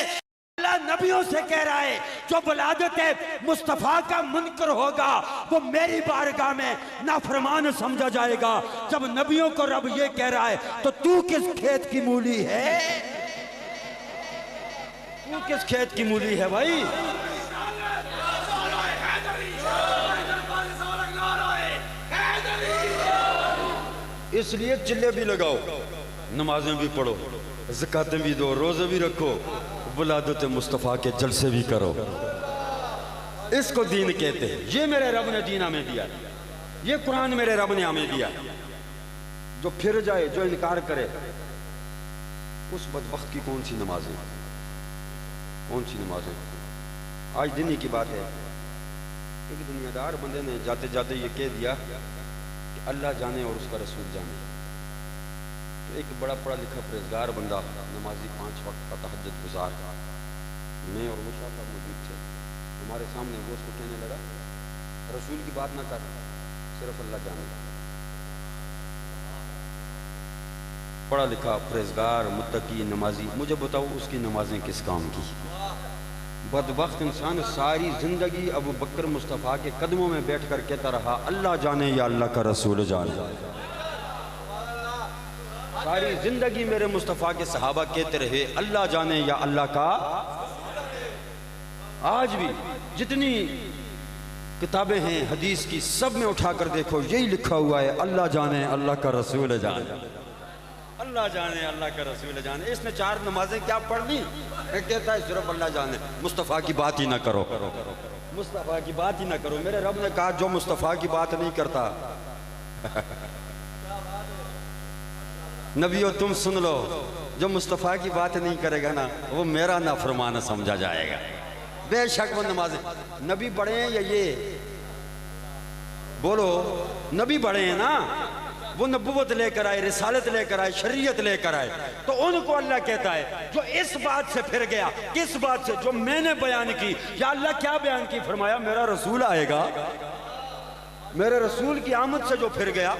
[SPEAKER 3] اللہ نبیوں سے کہہ رہا ہے جو ولادت مصطفیٰ کا منکر ہوگا وہ میری بارگاہ میں نافرمان سمجھا جائے گا۔ جب نبیوں کو رب یہ کہہ رہا ہے تو کس کھیت کی مولی ہے؟ تو کس کھیت کی مولی ہے بھائی؟ اس لیے چلے بھی لگاؤ، نمازیں بھی پڑھو، زکاتیں بھی دو، روزے بھی رکھو، ولادت مصطفیٰ کے جلسے بھی کرو۔ اس کو دین کہتے ہیں۔ یہ میرے رب نے دین ہمیں دیا، یہ قرآن میرے رب نے ہمیں دیا۔ جو پھر جائے، جو انکار کرے، اس بدبخت کی کون سی نمازیں؟ کون سی نمازیں؟ آج دن ہی کی بات ہے، ایک دنیا دار بندے نے جاتے جاتے یہ کہہ دیا کہ اللہ جانے اور اس کا رسول جانے۔ تو ایک بڑا پڑھا لکھا پرہیزگار بندہ، نمازی، 5 وقت کا تہجد گزار، میں اور وہ شاہ صاحب موجود تھے، ہمارے سامنے وہ اس کو کہنے لگا رسول کی بات نہ کر، صرف اللہ جانے۔ پڑھا لکھا پرہیزگار متقی نمازی، مجھے بتاؤ اس کی نمازیں کس کام کی؟ بدبخت انسان ساری زندگی ابو بکر مصطفیٰ کے قدموں میں بیٹھ کر کہتا رہا اللہ جانے یا اللہ کا رسول جانے۔ ساری زندگی میرے مصطفیٰ کے صحابہ کہتے رہے اللہ جانے یا اللہ کا۔ آج بھی جتنی کتابیں ہیں حدیث کی، سب میں اٹھا کر دیکھو یہی لکھا ہوا ہے اللہ جانے اللہ کا رسول جانے، اللہ جانے اللہ کا رسول جانے۔ اس نے 4 نمازیں کیا پڑھ لی؟ کہتا ہے صرف اللہ جانے، مصطفیٰ کی بات ہی نہ کرو، مصطفیٰ کی بات ہی نہ کرو۔ میرے رب نے کہا جو مصطفیٰ کی بات نہیں کرتا، نبیو تم سن لو، جو مصطفیٰ کی بات نہیں کرے گا نا وہ میرا نافرمان سمجھا جائے گا۔ بے شک وہ نمازیں، نبی بڑے ہیں یا یہ؟ بولو، نبی بڑے ہیں نا، وہ نبوت لے کر آئے، رسالت لے کر آئے، شریعت لے کر آئے، تو ان کو اللہ کہتا ہے جو اس بات سے پھر گیا، کس بات سے؟ جو میں نے بیان کی۔ یا اللہ کیا بیان کی؟ فرمایا میرا رسول آئے گا، میرے رسول کی آمد سے جو پھر گیا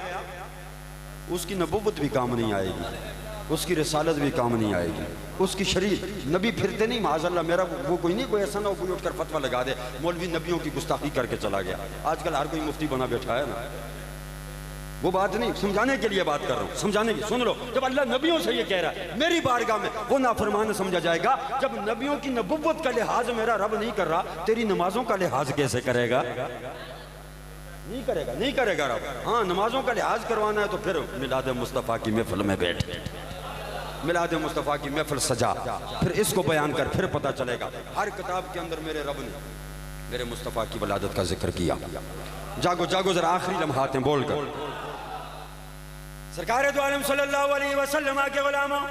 [SPEAKER 3] اس کی نبوت بھی کام نہیں آئے گی، اس کی رسالت بھی کام نہیں آئے گی، اس کی شریعت۔ نبی پھرتے نہیں، معاذ اللہ، میرا وہ کوئی نہیں، کوئی ایسا نہ ہو کوئی اٹھ کر فتویٰ لگا دے مولوی نبیوں کی گستاخی کر کے چلا گیا۔ آج کل ہر کوئی مفتی بنا بیٹھا ہے نا، وہ بات نہیں، سمجھانے کے لیے بات کر رہا ہوں، سمجھانے کی۔ سن لو، جب اللہ نبیوں سے یہ کہہ رہا ہے میری بارگاہ میں وہ نافرمان سمجھا جائے گا، جب نبیوں کی نبوت کا لحاظ میرا رب نہیں کر رہا، تیری نمازوں کا لحاظ کیسے کرے گا؟ نہیں کرے گا، نہیں کرے گا رب۔ ہاں نمازوں کا لحاظ کروانا ہے تو پھر میلاد مصطفیٰ کی محفل میں بیٹھ،
[SPEAKER 1] میلاد مصطفیٰ کی محفل سجا، پھر اس کو بیان کر، پھر پتہ چلے گا ہر کتاب کے اندر میرے رب نے میرے مصطفیٰ کی ولادت کا ذکر کیا۔ جاگو جاگو ذرا آخری لمحات ہیں بول کر۔
[SPEAKER 3] سرکار دو عالم صلی اللہ علیہ وسلم کے غلاموں،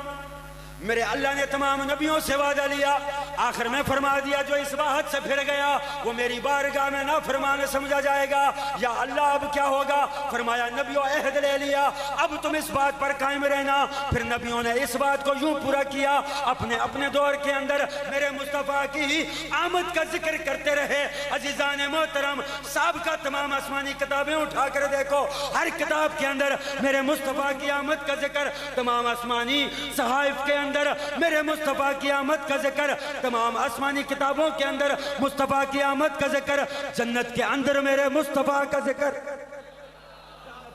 [SPEAKER 3] میرے اللہ نے تمام نبیوں سے وعدہ لیا، آخر میں فرما دیا جو اس باہت سے پھر گیا وہ میری بارگاہ میں نافرمان سمجھا جائے گا۔ یا اللہ اب کیا ہوگا؟ فرمایا نبیوں عہد لے لیا، اب تم اس بات پر قائم رہنا۔ پھر نبیوں نے اس بات کو یوں پورا کیا، اپنے اپنے دور کے اندر میرے مصطفیٰ کی ہی آمد کا ذکر کرتے رہے۔ عزیزان محترم، سابقہ تمام آسمانی کتابیں اٹھا کر دیکھو، ہر کتاب کے اندر میرے مصطفیٰ کی آمد کا ذکر، تمام آسمانی صحائف کے اندر میرے مصطفیٰ کی آمد کا ذکر، تمام آسمانی کتابوں کے اندر مصطفیٰ کی آمد کا ذکر، جنت کے اندر میرے مصطفیٰ کا ذکر،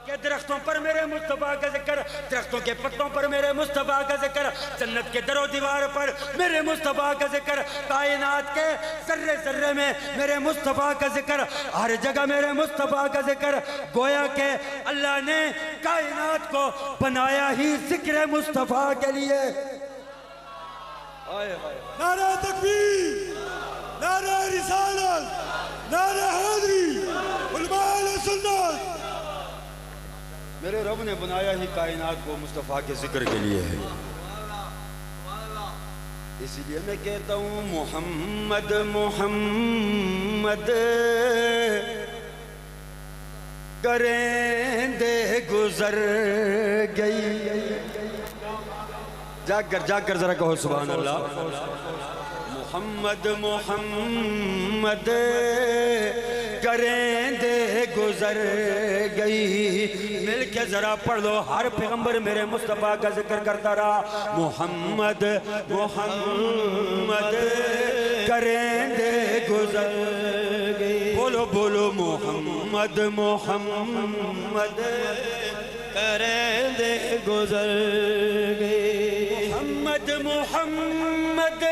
[SPEAKER 3] کے درختوں پر میرے مصطفیٰ کا ذکر، درختوں کے پتوں پر میرے مصطفیٰ کا ذکر، جنت کے در و دیوار پر میرے مصطفیٰ کا ذکر، کائنات کے ذرے ذرے میں میرے مصطفیٰ کا ذکر، ہر جگہ میرے مصطفیٰ کا ذکر۔ گویا کہ اللہ نے کائنات کو بنایا ہی ذکر مصطفیٰ کے لیے۔
[SPEAKER 2] نعرہ تکبیر، نعرہ رسالت، نعرہ حیدری، علماء اہل سنت۔
[SPEAKER 1] میرے رب نے بنایا ہی کائنات کو مصطفیٰ کے ذکر کے لیے ہے، اسی لیے میں کہتا ہوں محمد محمد کریں دے گزر گئی۔ جاگ کر ذرا کہو سبحان اللہ۔ محمد محمد کریں دے گزر گئی، مل کے ذرا پڑھ لو، ہر پیغمبر میرے مصطفیٰ کا ذکر کرتا رہا۔ محمد محمد کریں دے گزر گئی، بولو بولو محمد محمد
[SPEAKER 4] کریں دے گزر گئی،
[SPEAKER 3] محمد محمد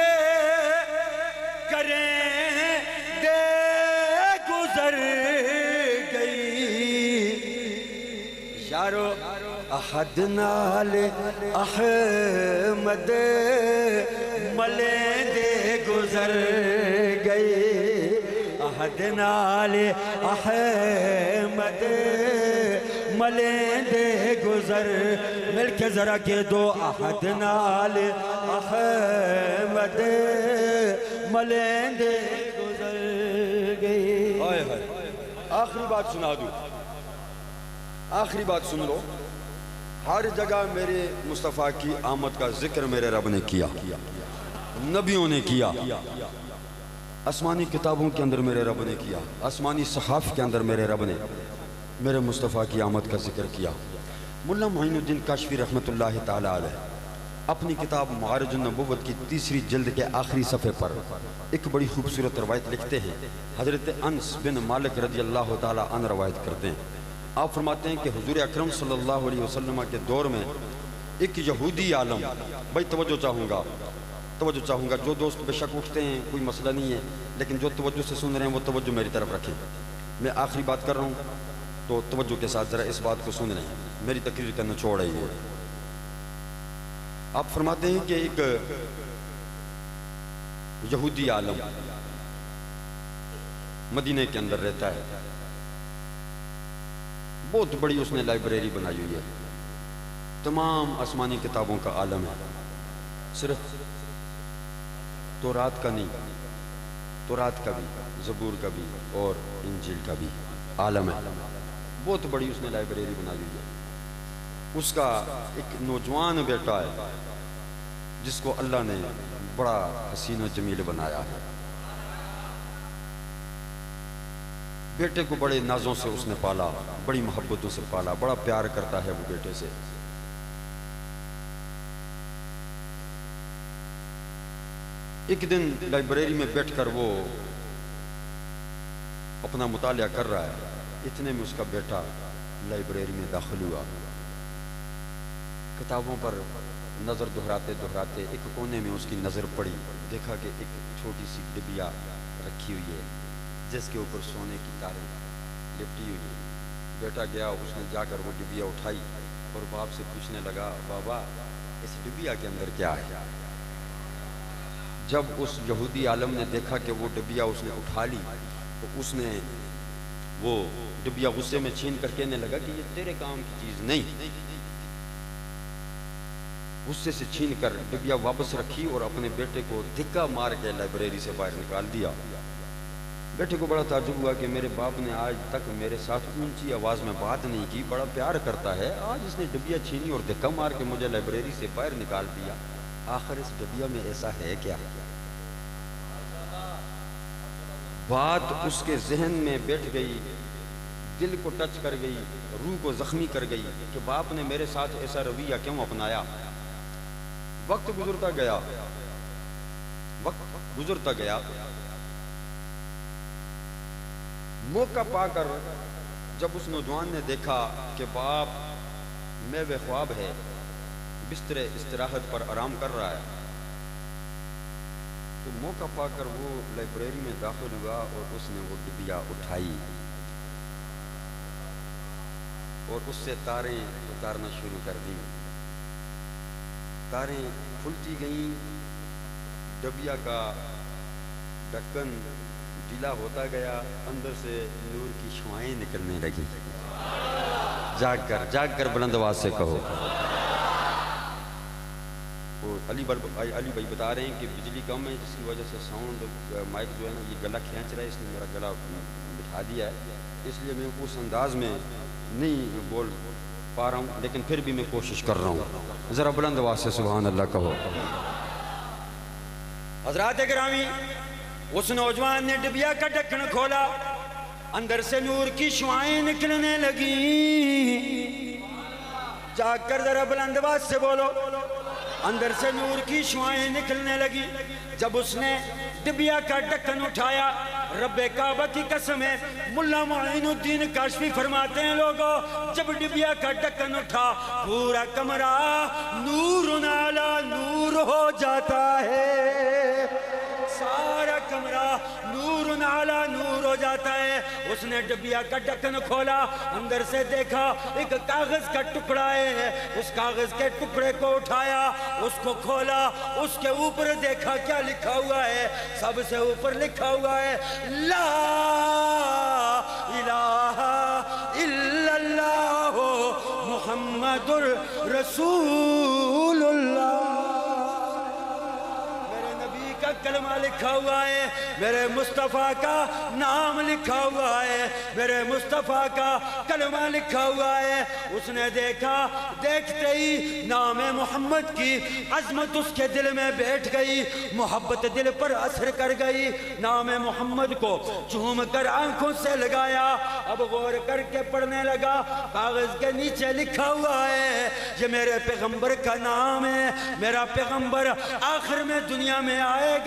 [SPEAKER 3] کریں دے گزر گئی۔
[SPEAKER 1] یارو احد نال احمد ملیں دے گزر گئی، احد نال احمد ملیں دے گزر، مل کے ذرا کہہ دو احد نال احمد ملیں دے گزر گئی۔ آخری بات سنا دوں، آخری بات سن لو، ہر جگہ میرے مصطفیٰ کی آمد کا ذکر میرے رب نے کیا، نبیوں نے کیا، آسمانی کتابوں کے اندر میرے رب نے کیا، آسمانی صحائف کے اندر میرے رب نے میرے مصطفیٰ کی آمد کا ذکر کیا۔ ملا معین الدین کاشفی رحمت اللہ تعالیٰ علیہ اپنی کتاب معارج النبوت کی 3 جلد کے آخری صفحے پر ایک بڑی خوبصورت روایت لکھتے ہیں۔ حضرت انس بن مالک رضی اللہ تعالیٰ عنہ روایت کرتے ہیں، آپ فرماتے ہیں کہ حضور اکرم صلی اللہ علیہ وسلم کے دور میں ایک یہودی عالم، بھائی توجہ چاہوں گا، جو دوست بے شک اٹھتے ہیں کوئی مسئلہ نہیں ہے، لیکن جو توجہ سے سن رہے ہیں وہ توجہ میری طرف رکھیں، میں آخری بات کر رہا ہوں تو توجہ کے ساتھ ذرا اس بات کو سن رہے ہیں، میری تقریر کا نچوڑ ہے یہ۔ آپ فرماتے ہیں کہ ایک یہودی عالم مدینہ کے اندر رہتا ہے، بہت بڑی اس نے لائبریری بنائی ہوئی ہے، تمام آسمانی کتابوں کا عالم ہے، صرف تورات کا نہیں، تورات کا بھی، زبور کا بھی اور انجیل کا بھی عالم ہے، بہت بڑی اس نے لائبریری بنائی ہوئی ہے۔ اس کا ایک نوجوان بیٹا ہے جس کو اللہ نے بڑا حسین و جمیل بنایا ہے، بیٹے کو بڑے نازوں سے اس نے پالا، بڑی محبتوں سے پالا، بڑا پیار کرتا ہے وہ بیٹے سے۔ ایک دن لائبریری میں بیٹھ کر وہ اپنا مطالعہ کر رہا ہے، اتنے میں اس کا بیٹا لائبریری میں داخل ہوا، کتابوں پر نظر دہراتے دہراتے ایک کونے میں اس کی نظر پڑی، دیکھا کہ ایک چھوٹی سی ڈبیا رکھی ہوئی ہے جس کے اوپر سونے کی تاریں لپٹی ہوئی ہے۔ بیٹا گیا، اس نے جا کر وہ ڈبیا اٹھائی اور باپ سے پوچھنے لگا، بابا اس ڈبیا کے اندر کیا ہے؟ جب اس یہودی عالم نے دیکھا کہ وہ ڈبیا اس نے اٹھا لی تو اس نے وہ ڈبیا غصے میں چھین کر کہنے لگا کہ یہ تیرے کام کی چیز نہیں. غصے سے چھین کر ڈبیا واپس رکھی اور اپنے بیٹے کو دھکا مار کے لائبریری سے باہر نکال دیا. بیٹے کو بڑا تعجب ہوا کہ میرے باپ نے آج تک میرے ساتھ اونچی آواز میں بات نہیں کی, بڑا پیار کرتا ہے, آج اس نے ڈبیا چھینی اور دھکا مار کے مجھے لائبریری سے باہر نکال دیا. آخر اس ڈبیا میں ایسا ہے کیا؟ بات اس کے ذہن میں بیٹھ گئی, دل کو ٹچ کر گئی, روح کو زخمی کر گئی کہ باپ نے میرے ساتھ ایسا رویہ کیوں اپنایا. وقت گزرتا گیا, موقع پا کر جب اس نوجوان نے دیکھا کہ باپ میوے خواب ہے, بستر استراحت پر آرام کر رہا ہے, تو موقع پا کر وہ لائبریری میں داخل ہوا اور اس نے وہ ڈبیا اٹھائی اور اس سے تاریں اتارنا شروع کر دی. تاریں کھلتی گئیں, ڈبیا کا ڈھکن ڈھیلا ہوتا گیا, اندر سے نور کی شعائیں نکلنے لگی. جاگ کر بلند آواز سے کہو. علی بھائی بتا رہے ہیں کہ بجلی کم ہے جس کی وجہ سے ساؤنڈ مائک جو ہے نا یہ گلا کھینچ رہا ہے, اس نے میرا گلا بٹھا دیا ہے, اس لیے میں اس انداز میں نہیں بول پا رہا ہوں, لیکن پھر بھی میں کوشش کر رہا ہوں. ذرا بلند آواز سے سبحان اللہ کہو.
[SPEAKER 3] حضرات گرامی, اس نوجوان نے ڈبیا کا ڈھکن کھولا, اندر سے نور کی شعائیں نکلنے لگیں. جاگ کر ذرا بلند آواز سے بولو. اندر سے نور کی شعائیں نکلنے لگی. جب اس نے ڈبیا کا ڈھکن اٹھایا, رب کعبہ کی قسم ہے, ملا معین الدین کاشفی فرماتے ہیں لوگوں, جب ڈبیا کا ڈھکن اٹھا پورا کمرہ نور علی نور ہو جاتا ہے. سارا کمرہ نور علی نور ہو جاتا ہے. اس نے ڈبیا کا ڈھکن کھولا, اندر سے دیکھا ایک کاغذ کا ٹکڑا ہے. اس کاغذ کے ٹکڑے کو اٹھایا, اس کو کھولا, اس کے اوپر دیکھا کیا لکھا ہوا ہے. سب سے اوپر لکھا ہوا ہے لا الہ الا اللہ محمد رسول اللہ. کلمہ لکھا ہوا ہے, میرے مصطفیٰ کا نام لکھا ہوا ہے, میرے مصطفیٰ کا کلمہ لکھا ہوا ہے. اس نے دیکھا, دیکھتے ہی نام محمد کی عظمت اس کے دل میں بیٹھ گئی, محبت دل پر اثر کر گئی. نام محمد کو چوم کر آنکھوں سے لگایا, اب غور کر کے پڑھنے لگا. کاغذ کے نیچے لکھا ہوا ہے یہ میرے پیغمبر کا نام ہے, میرا پیغمبر آخر میں دنیا میں آئے گا,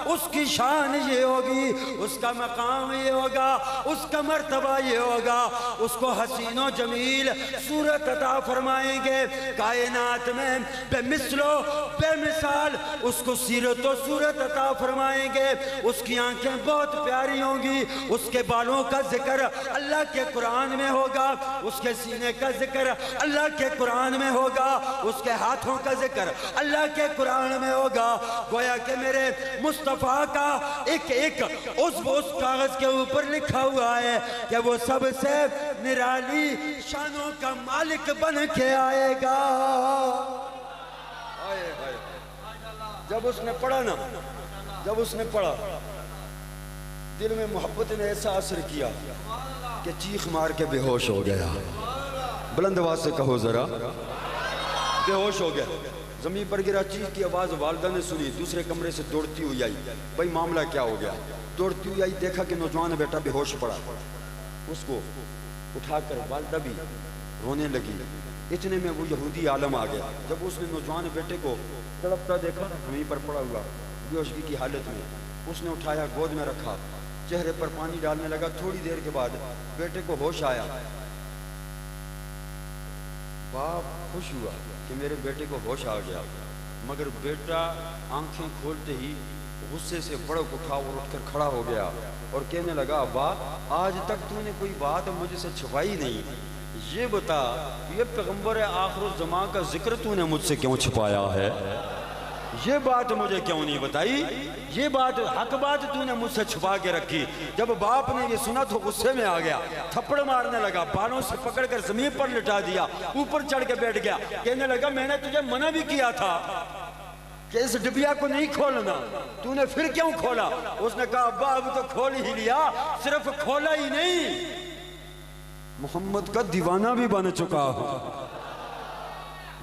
[SPEAKER 3] اس کی شان یہ ہوگی, اس کا مقام یہ ہوگا, اس کا مرتبہ یہ ہوگا, اس کو حسین و جمیل صورت عطا فرمائیں گے. کائنات میں بے مثل و بے مثال اس کو سیرت و صورت عطا فرمائیں گے. اس کی آنکھیں بہت پیاری ہوں گی, اس کے بالوں کا ذکر اللہ کے قرآن میں ہوگا, اس کے سینے کا ذکر اللہ کے قرآن میں ہوگا, اس کے ہاتھوں کا ذکر اللہ کے قرآن میں ہوگا. گویا کہ میرے مصطفیٰ کا ایک ایک عضو اس کاغذ کے اوپر لکھا ہوا ہے کہ وہ سب سے نرالی شانوں کا مالک بن کے آئے گا.
[SPEAKER 1] جب اس نے پڑھا نا, جب اس نے پڑھا, دل میں محبت نے ایسا اثر کیا کہ چیخ مار کے بے ہوش ہو گیا. بلند آواز سے کہو ذرا, بے ہوش ہو گیا. زمین پر گرا, چیخ کی آواز والدہ نے سنی, دوسرے کمرے سے دوڑتی ہوئی آئی. بھائی معاملہ کیا ہو گیا؟ دوڑتی ہوئی آئی, دیکھا کہ نوجوان بیٹا بے ہوش پڑا. اس کو اٹھا کر والدہ بھی رونے لگی. اتنے میں وہ یہودی عالم آ گیا. جب اس نے نوجوان بیٹے کو تڑپتا دیکھا زمین پر پڑا ہوا بے ہوشگی کی حالت میں, اس نے اٹھایا, گود میں رکھا, چہرے پر پانی ڈالنے لگا. تھوڑی دیر کے بعد بیٹے کو ہوش آیا. باپ خوش ہوا کہ میرے بیٹے کو ہوش آ گیا, مگر بیٹا آنکھیں کھولتے ہی غصے سے بڑک اٹھا اور اٹھ کر کھڑا ہو گیا اور کہنے لگا, ابا آج تک تو نے کوئی بات مجھ سے چھپائی نہیں,
[SPEAKER 3] یہ بتا یہ پیغمبر آخر الزمان کا ذکر تو نے مجھ سے کیوں چھپایا ہے؟ یہ بات مجھے کیوں نہیں بتائی؟ یہ بات حق بات تو نے مجھ سے چھپا کے رکھی۔ جب باپ نے یہ سنا تو غصے میں آ گیا، تھپڑ مارنے لگا، بالوں سے پکڑ کر زمین پر لٹا دیا، اوپر چڑھ کے بیٹھ گیا، کہنے لگا میں نے تجھے منع بھی کیا تھا کہ اس ڈبیا کو نہیں کھولنا، تو نے پھر کیوں کھولا؟ اس نے کہا ابا اب تو کھول ہی لیا، صرف کھولا ہی نہیں، محمد کا دیوانہ بھی بن چکا ہوں،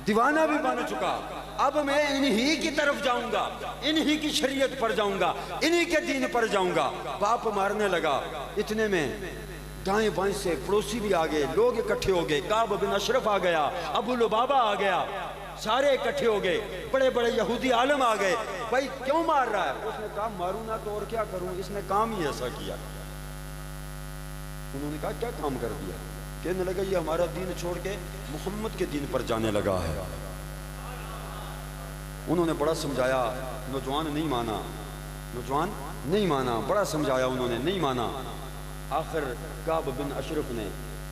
[SPEAKER 3] دیوانہ بھی بن چکا۔ اب میں انہی کی طرف جاؤں گا، انہی کی شریعت پر جاؤں گا، انہی کے دین پر جاؤں گا۔ باپ مارنے لگا، اتنے میں دائیں بائیں سے پڑوسی بھی آگئے، لوگ اکٹھے ہو گئے، کعب بن اشرف آ گیا، ابو لبابہ آ گیا، سارے اکٹھے ہو گئے، بڑے بڑے یہودی عالم آ گئے، بھائی کیوں مار رہا ہے؟ اس نے کہا ماروں نہ تو اور کیا کروں، اس نے کام ہی ایسا کیا۔ انہوں نے کہا کیا کام کر دیا؟ کہنے لگا یہ ہمارا دین چھوڑ کے محمد کے دین پر جانے لگا ہے۔ انہوں نے بڑا سمجھایا، نوجوان نہیں مانا، نوجوان نہیں مانا، بڑا سمجھایا انہوں نے، نہیں مانا۔ آخر کعب بن اشرف نے،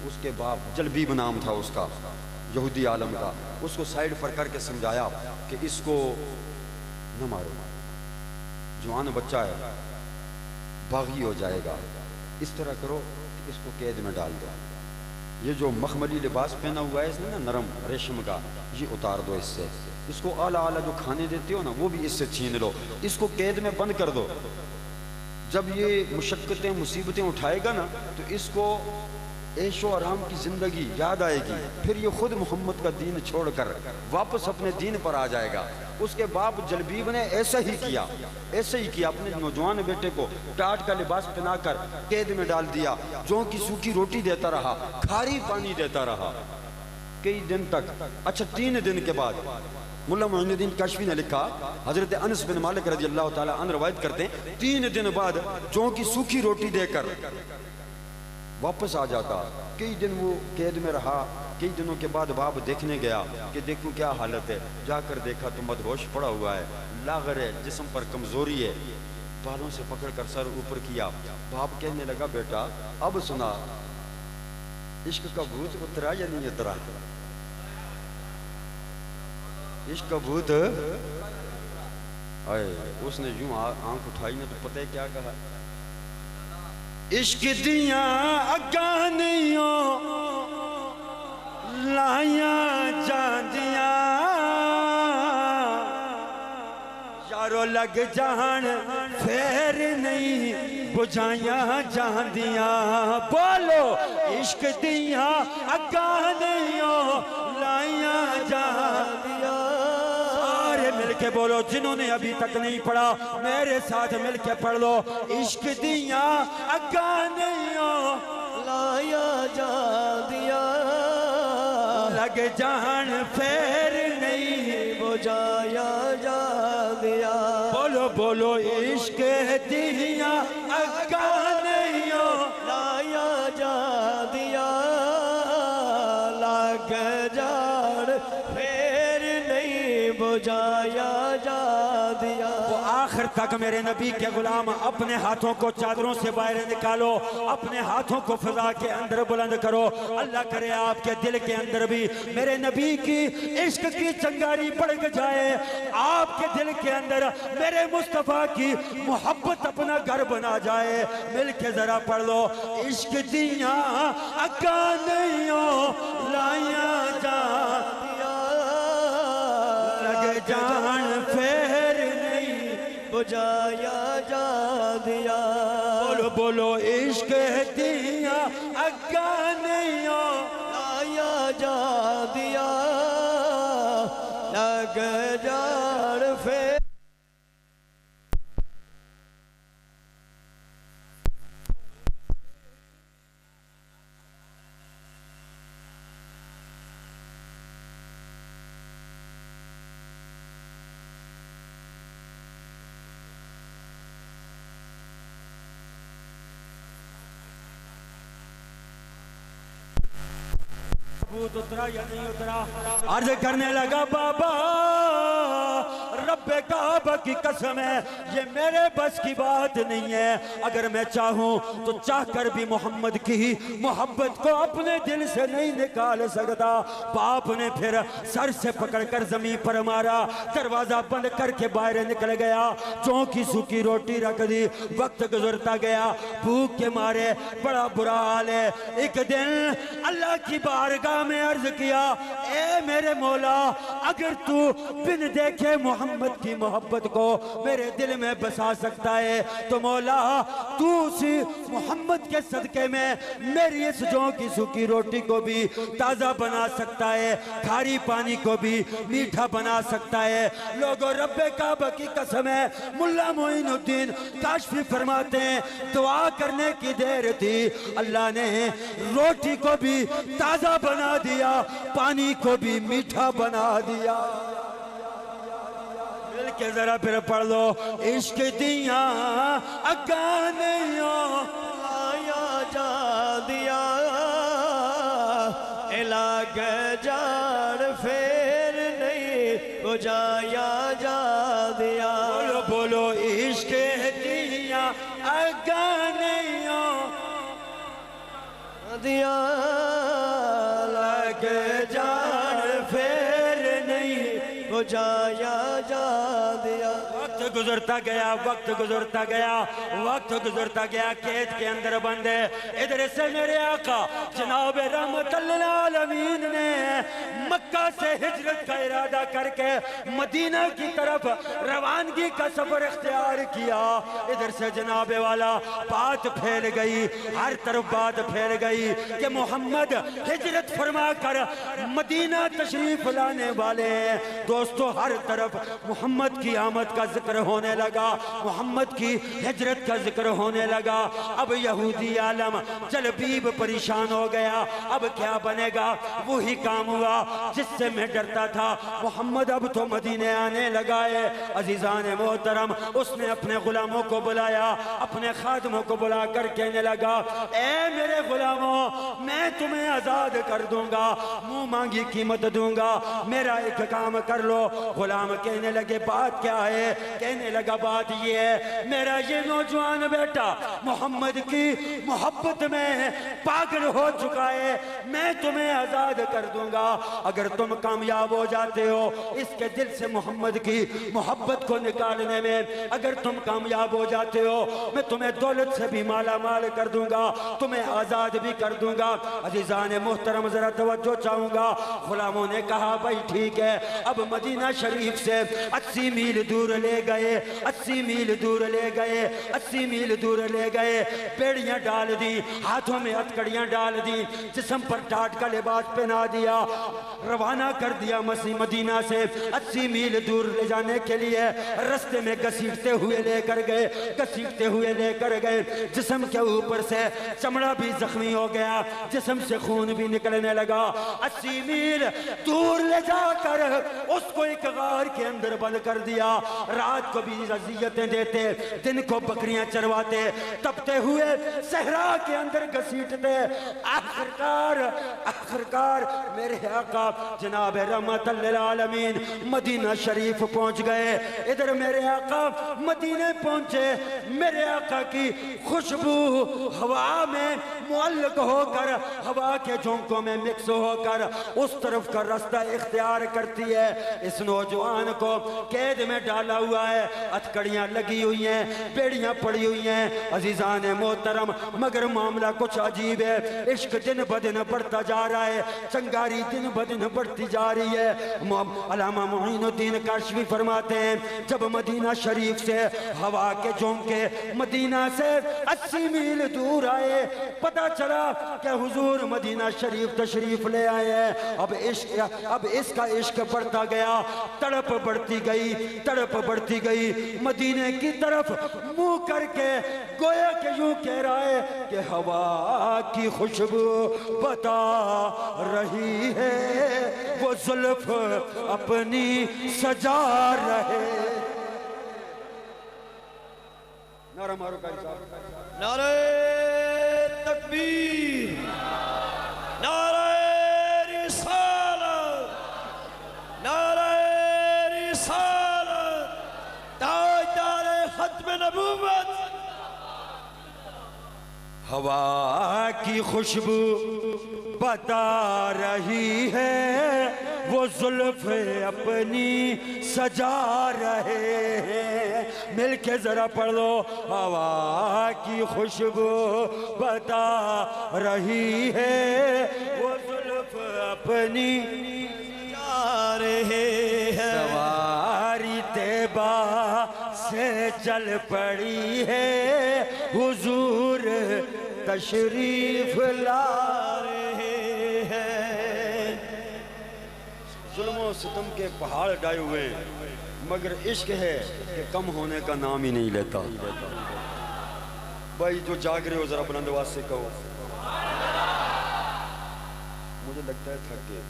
[SPEAKER 3] اس کے باپ جلبیب نام تھا اس کا، یہودی عالم کا، اس کو سائیڈ پر کر کے سمجھایا کہ اس کو نہ مارو، جوان بچہ ہے، باغی ہو جائے گا، اس طرح کرو کہ اس کو قید میں ڈال دو، یہ جو مخملی لباس پہنا ہوا ہے اس نے نا نرم ریشم کا، یہ اتار دو اس سے، اس کو اعلیٰ اعلیٰ جو کھانے دیتے ہو نا وہ بھی اس سے چھین لو، اس کو قید میں بند کر دو، جب یہ مشقتیں مصیبتیں اٹھائے گا نا تو اس کو عیش و آرام کی زندگی یاد آئے گی، پھر یہ خود محمد کا دین چھوڑ کر واپس اپنے دین پر آ جائے گا۔ اس کے باپ جلبیب نے ایسا ہی کیا، ایسے ہی کیا، اپنے نوجوان بیٹے کو ٹاٹ کا لباس پہنا کر قید میں ڈال دیا، جوں کی سوکھی روٹی دیتا رہا، کھاری پانی دیتا رہا کئی دن تک۔ اچھا 3 دن کے بعد ملا معین الدین کشفی نے لکھا، حضرت انس بن مالک رضی اللہ تعالیٰ عنہ روایت کرتے ہیں 3 دن بعد جوں کی سوکھی روٹی دے کر واپس آ جاتا۔ کئی دن وہ قید میں رہا، کئی دنوں کے بعد باپ دیکھنے گیا کہ دیکھوں کیا حالت ہے، جا کر دیکھا تو مدہوش پڑا ہوا ہے، لاغر ہے، جسم پر کمزوری ہے، بالوں سے پکڑ کر سر اوپر کیا۔ باپ کہنے لگا بیٹا اب سنا، عشق کا بھوت اترا یا نہیں اترا؟ عشق کا بھوت آئے، اس نے یوں آنکھ اٹھائی نے تو پتہ ہے کیا کہا، عشق دیاں اگانیوں لائیاں جاندیاں یارو لگ جان پھر نہیں بجھائیاں جاندیاں، بولو عشق دیاں اگانیوں لائیاں جاندیاں، سارے مل کے بولو، جنہوں نے ابھی تک نہیں پڑھا میرے ساتھ مل کے پڑھ لو، عشق دیاں اگانیوں
[SPEAKER 4] لایا جاندیاں
[SPEAKER 3] لگ جان پھر نہیں
[SPEAKER 4] بجھایا جاندیاں،
[SPEAKER 3] بولو بولو عشق دیاں اگانیوں
[SPEAKER 4] لایا جاندیاں لگ جان پھر نہیں بجھایا جاندیاں۔
[SPEAKER 3] وہ آخر تک میرے نبی کے غلام اپنے ہاتھوں کو چادروں سے باہر نکالو، اپنے ہاتھوں کو فضا کے اندر بلند کرو، اللہ کرے آپ کے دل کے اندر بھی میرے نبی کی عشق کی چنگاری بڑھ جائے، آپ کے دل کے اندر میرے مصطفیٰ کی محبت اپنا گھر بنا جائے۔ مل کے ذرا پڑھ لو، عشق دیاں اگانیوں لائیاں جاندیاں لگ جان پھر نہیں
[SPEAKER 4] بجھایا جاندیاں،
[SPEAKER 3] بولو بولو عشق دیاں اگانیوں
[SPEAKER 4] لایا جاندیاں لگ جان پھر
[SPEAKER 3] اترا یا نہیں اترا؟ عرض کرنے لگا بابا رب رب کعبہ کی قسم ہے یہ میرے بس کی بات نہیں ہے. اگر میں چاہوں تو چاہ کر بھی محمد کی محبت کو اپنے دل سے نہیں نکال سکتا. باپ نے پھر سر سے پکڑ کر زمین پر مارا, دروازہ بند کر کے باہر نکل گیا, چون کی سوکھی روٹی رکھ دی. وقت گزرتا گیا, بھوک کے مارے بڑا برا حال ہے. ایک دن اللہ کی بارگاہ میں عرض کیا, اے میرے مولا اگر تو بن دیکھے محمد کی محبت کو میرے دل میں بسا سکتا ہے تو مولا تو اسی محمد کے صدقے میں میری اس جوں کی سوکھی روٹی کو بھی تازہ بنا سکتا ہے, کھاری پانی کو بھی میٹھا بنا سکتا ہے. لوگوں رب کعبہ کی قسم ہے, ملا معین الدین کاشفی فرماتے ہیں دعا کرنے کی دیر تھی, اللہ نے روٹی کو بھی تازہ بنا دیا, پانی کو بھی میٹھا بنا دیا. مل کے ذرا پھر پڑھ لو, عشق دیاں اگانیوں
[SPEAKER 4] آیا جا دیا الگ جان پھر نہیں بجایا جا دیا.
[SPEAKER 3] بولو بولو عشق دیاں اگانیوں
[SPEAKER 4] دیا الگ جان پھر نہیں بجایا جا دیا.
[SPEAKER 3] وقت گزرتا گیا, وقت گزرتا گیا, وقت گزرتا گیا, قید کے اندر بند ہے. ادھر سے میرے آقا جناب رحمت للعالمین نے مکہ سے ہجرت کا ارادہ کر کے مدینہ کی طرف روانگی کا سفر اختیار کیا. ادھر سے جناب والا بات پھیل گئی, ہر طرف بات پھیل گئی کہ محمد ہجرت فرما کر مدینہ تشریف لانے والے ہیں. دوستو ہر طرف محمد کی آمد کا ذکر ہونے لگا, محمد کی ہجرت کا ذکر ہونے لگا. اب یہودی عالم جلبیب پریشان ہو گیا, اب کیا بنے گا؟ وہی کام ہوا جس سے میں ڈرتا تھا. محمد اب تو مدینے آنے لگا ہے. عزیزان محترم, اس نے اپنے غلاموں کو بلایا, اپنے خادموں کو بلا کر کہنے لگا, اے میرے غلاموں میں تمہیں آزاد کر دوں گا, منہ مانگی قیمت دوں گا, میرا ایک کام کر لو. غلام کہنے لگے بات کیا ہے؟ کہنے لگا بات یہ ہے, میرا یہ نوجوان بیٹا محمد کی محبت میں پاگل ہو چکا ہے, میں تمہیں آزاد کر دوں گا اگر تم کامیاب ہو جاتے ہو اس کے دل سے محمد کی محبت کو نکالنے میں. اگر تم کامیاب ہو جاتے ہو میں تمہیں دولت سے بھی مالا مال کر دوں گا, تمہیں آزاد بھی کر دوں گا. عزیزان محترم ذرا توجہ چاہوں گا. غلاموں نے کہا بھائی ٹھیک ہے. اب مدینہ شریف سے 80 میل دور لے گئے, 80 میل دور لے گئے, 80 میل دور لے گئے. بیڑیاں ڈال دی, ہاتھوں میں ہتکڑیاں ڈال دی, جسم پر ٹاٹ کا لباس پہنا دیا, روانہ کر دیا مدینہ سے 80 میل دور لے جانے کے لیے. رستے میں گھسیٹتے ہوئے لے کر گئے, گھسیٹتے ہوئے لے کر گئے. جسم کے اوپر سے چمڑا بھی زخمی ہو گیا, جسم سے خون بھی نکلنے لگا. 80 میل دور لے جا کر اس کو ایک غار کے اندر بند کر دیا. رات کو بھی اذیتیں دیتے, دن کو بکریاں چرواتے, تپتے ہوئے صحرا کے اندر گھسیٹتے. آخرکار میرے آقا جناب رحمت للعالمین مدینہ شریف پہنچ گئے. ادھر میرے آقا مدینہ پہنچے, میرے آقا کی خوشبو ہوا میں معلق ہو کر, ہوا کے جھونکوں میں مکس ہو کر اس طرف کا راستہ اختیار کرتی ہے. اس نوجوان کو قید میں ڈالا ہوا ہے, ہتکڑیاں لگی ہوئی ہیں, بیڑیاں پڑی ہوئی ہیں. عزیزان محترم مگر معاملہ کچھ عجیب ہے. عشق دن بدن بڑھتا جا رہا ہے, چنگاری دن بدن بڑھتی جا رہی ہے. علامہ معین الدین کاشفی فرماتے ہیں جب مدینہ شریف سے ہوا کے جھونکے مدینہ سے 80 میل دور آئے, پتہ چلا کہ حضور مدینہ شریف تشریف لے آئے ہیں. اب اس کا عشق بڑھتا گیا, تڑپ بڑھتی گئی, تڑپ بڑھتی گئی. مدینے کی طرف منہ کر کے گویا کہ یوں کہہ رہا ہے کہ ہوا کی خوشبو بتا رہی ہے, وہ زلف اپنی سجا رہے. نعرہ مارو قاری صاحب,
[SPEAKER 4] نعرہ تکبیر, نعرہ رسالت, نعرہ رسالت, ختم نبوت
[SPEAKER 3] ہوا کی خوشبو بتا رہی ہے وہ زلف اپنی سجا رہے ہیں. مل کے ذرا پڑھ لو. ہوا کی خوشبو بتا رہی ہے وہ زلف اپنی
[SPEAKER 4] جا رہے ہیں.
[SPEAKER 3] سواری طیبہ سے چل پڑی ہے حضور تشریف لا رہے ہیں. ظلم و ستم کے پہاڑ ڈائے ہوئے مگر عشق ہے کہ کم ہونے کا نام ہی نہیں لیتا. بھائی جو جاگ رہے ہو ذرا بلند آواز سے کہو مجھے لگتا ہے تھک گئے.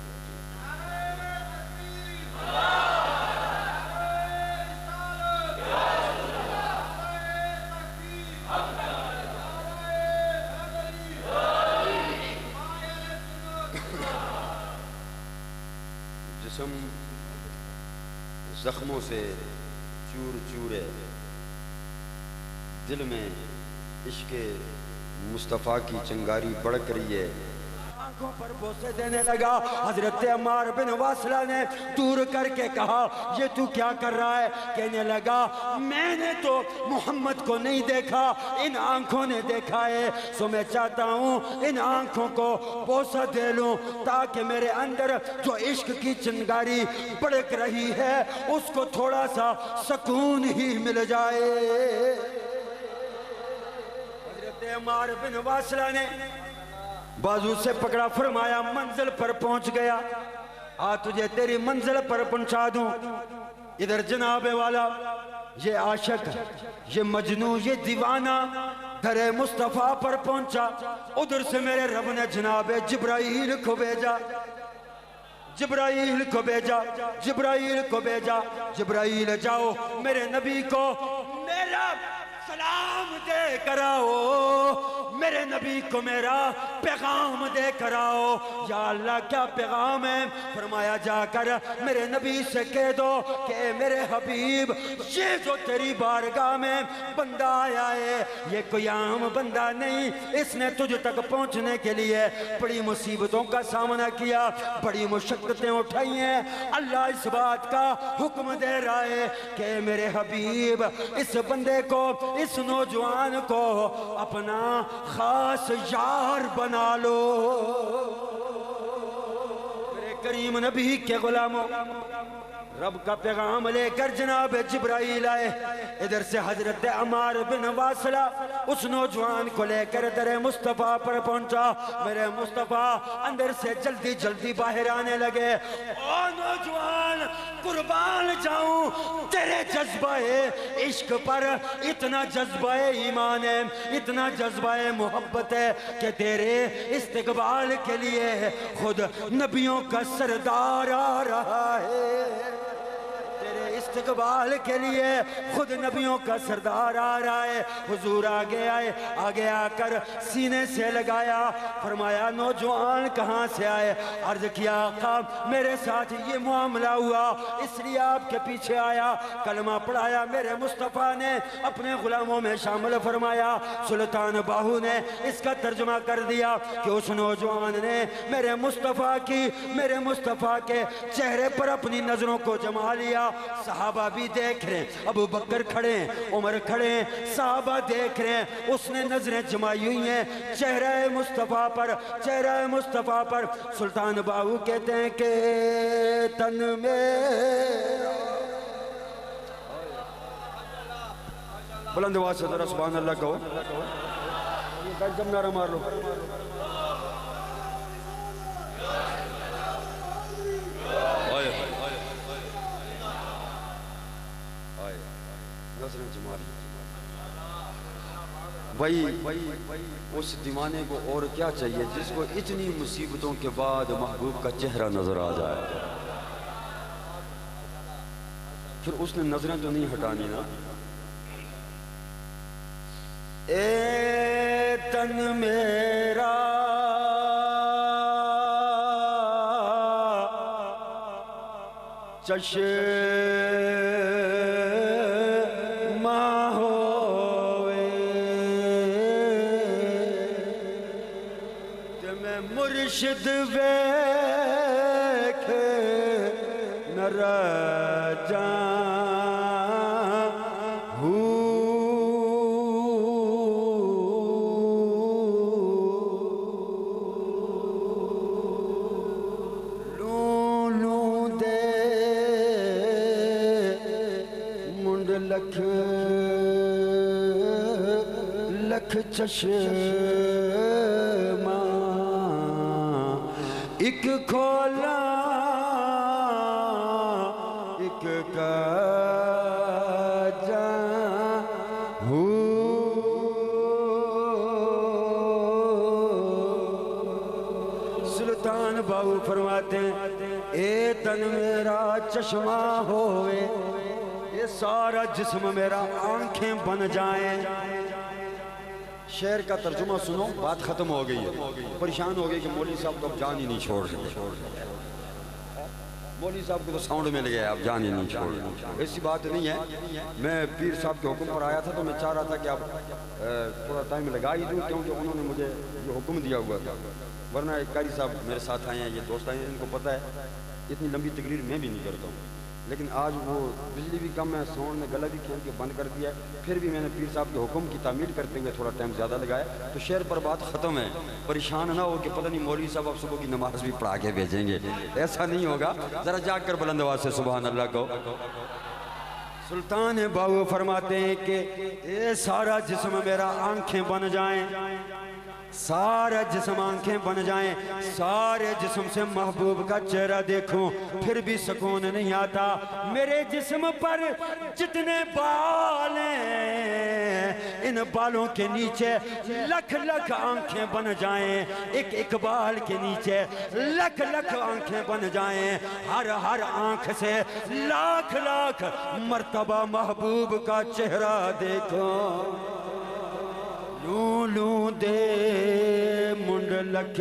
[SPEAKER 3] جسم زخموں سے چور چور ہے. دل میں عشق مصطفیٰ کی چنگاری بڑک رہی ہے. آنکھوں پر بوسے دینے لگا. حضرت عمار بن واصلہ نے دور کر کے کہا یہ تو کیا کر رہا ہے؟ کہنے لگا میں نے تو محمد کو نہیں دیکھا ان آنکھوں نے دیکھا ہے سو میں چاہتا ہوں ان آنکھوں کو بوسہ دے لوں تاکہ میرے اندر جو عشق کی چنگاری بڑک رہی ہے اس کو تھوڑا سا سکون ہی مل جائے. حضرت عمار بن واصلہ نے بازو سے پکڑا فرمایا منزل پر پہنچ گیا. تجھے تیری منزل پر پہنچا دوں. ادھر جناب والا یہ عاشق یہ مجنون یہ دیوانہ در مصطفیٰ پر پہنچا. ادھر سے میرے رب نے جناب جبرائیل کو بھیجا. جبرائیل کو بھیجا. جبرائیل کو بھیجا. جبرائیل جاؤ میرے نبی کو میرا سلام دے کراؤ. میرے نبی کو میرا پیغام دے کراؤ. یا اللہ کیا پیغام ہے؟ فرمایا جا کر میرے نبی سے کہہ دو کہ میرے حبیب یہ جو تیری بارگاہ میں بندہ آیا ہے یہ کوئی عام بندہ نہیں. اس نے تجھ تک پہنچنے کے لیے بڑی مصیبتوں کا سامنا کیا بڑی مشقتیں اٹھائی ہیں. اللہ اس بات کا حکم دے رہا ہے کہ میرے حبیب اس بندے کو اس نوجوان کو اپنا خاص یار بنا لو. میرے کریم نبی کے غلاموں رب کا پیغام لے کر جناب جبرائیل آئے. ادھر سے حضرت عمار بن واصلہ اس نوجوان کو لے کر در مصطفیٰ پر پہنچا. میرے مصطفیٰ اندر سے جلدی جلدی باہر آنے لگے. او نوجوان قربان جاؤں تیرے جذبہ عشق پر اتنا جذبہ ایمان ہے اتنا جذبہ محبت ہے کہ تیرے استقبال کے لیے خود نبیوں کا سردار آ رہا ہے. استقبال کے لیے خود نبیوں کا سردار آ رہا ہے. حضور آگے آئے. آگے آ کر سینے سے لگایا. فرمایا نوجوان کہاں سے آئے؟ عرض کیا آقا میرے ساتھ یہ معاملہ ہوا اس لیے آپ کے پیچھے آیا. کلمہ پڑھایا میرے مصطفیٰ نے اپنے غلاموں میں شامل فرمایا. سلطان باہو نے اس کا ترجمہ کر دیا کہ اس نوجوان نے میرے مصطفیٰ کے چہرے پر اپنی نظروں کو جما لیا. صحابہ بھی دیکھ رہے ہیں. ابو بکر کھڑے ہیں عمر کھڑے ہیں صحابہ دیکھ رہے ہیں. اس نے نظریں جمائی ہوئی ہیں چہرہ مصطفیٰ پر. سلطان باہو کہتے ہیں کہ تن میں بلند آواز سے ذرا سبحان اللہ کہو. یہ جم نعرہ مار لو. بھائی اس دیوانے کو اور کیا چاہیے جس کو اتنی مصیبتوں کے بعد محبوب کا چہرہ نظر آ جائے. پھر اس نے نظریں تو نہیں ہٹانی نا. اے تن میرا چشمہ ہو مرشد ویکھ نہ رجاں لکھ چشماں ایک کھولا ایک کاجاں سلطان باہو فرماتے ہیں اے تن میرا چشمہ ہوئے یہ سارا جسم میرا آنکھیں بن جائیں. شعر کا ترجمہ سنو، بات ختم ہو گئی ہے. پریشان ہو گئی کہ مولوی صاحب تو اب جان ہی نہیں چھوڑ رہے. مولوی صاحب کو تو ساؤنڈ مل گیا، اب جان ہی نہیں چھوڑ رہے. ایسی بات نہیں ہے. میں پیر صاحب کے حکم پر آیا تھا تو میں چاہ رہا تھا کہ اب تھوڑا ٹائم لگا ہی دوں، کیونکہ انہوں نے مجھے یہ حکم دیا ہوا تھا. ورنہ ایک قاری صاحب میرے ساتھ آئے ہیں، یہ دوست آئے ہیں، ان کو پتہ ہے اتنی لمبی تقریر میں بھی نہیں کرتا ہوں. لیکن آج وہ بجلی بھی کم ہے، ساؤنڈ نے گلا بھی کھیل کے بند کر دیا ہے. پھر بھی میں نے پیر صاحب کے حکم کی تعمیل کرتے ہوئے تھوڑا ٹائم زیادہ لگایا. تو شعر پر بات ختم ہے. پریشان نہ ہو کہ پتہ نہیں مولوی صاحب اب صبح کی نماز بھی پڑھا کے بھیجیں گے. ایسا نہیں ہوگا. ذرا جاگ کر بلند آواز سے سبحان اللہ کو. سلطان باہو فرماتے ہیں کہ اے سارا جسم میرا آنکھیں بن جائیں، سارا جسم آنکھیں بن جائیں، سارے جسم سے محبوب کا چہرہ دیکھوں پھر بھی سکون نہیں آتا. میرے جسم پر جتنے بال ہیں ان بالوں کے نیچے لکھ لکھ آنکھیں بن جائیں. ایک ایک بال کے نیچے لکھ لکھ آنکھیں بن جائیں. ہر آنکھ سے لاکھ لاکھ مرتبہ محبوب کا چہرہ دیکھوں. لوں لوں دے منڈ لکھ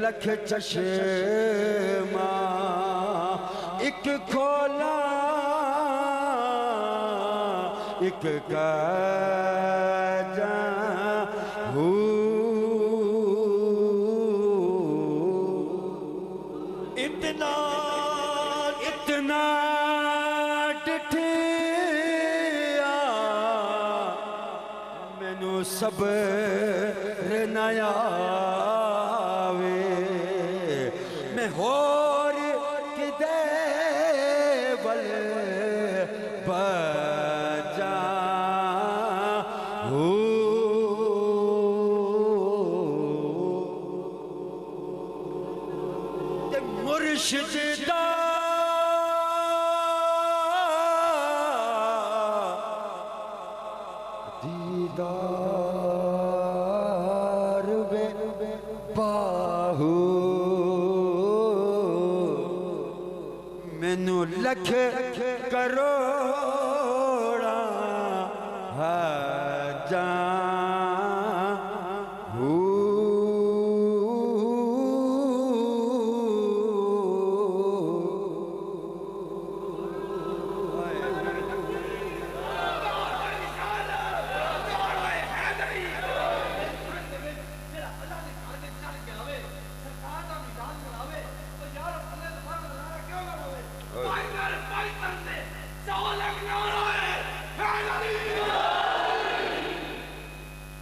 [SPEAKER 3] لکھ چشماں ایک کھولا ایک کاجاں اتنا ڈٹھیا مینو صبر نہ آوے میں ہور کدے بل بجاں مرشد دا دیدار بے باہو مینو لکھ کروڑا حاجاں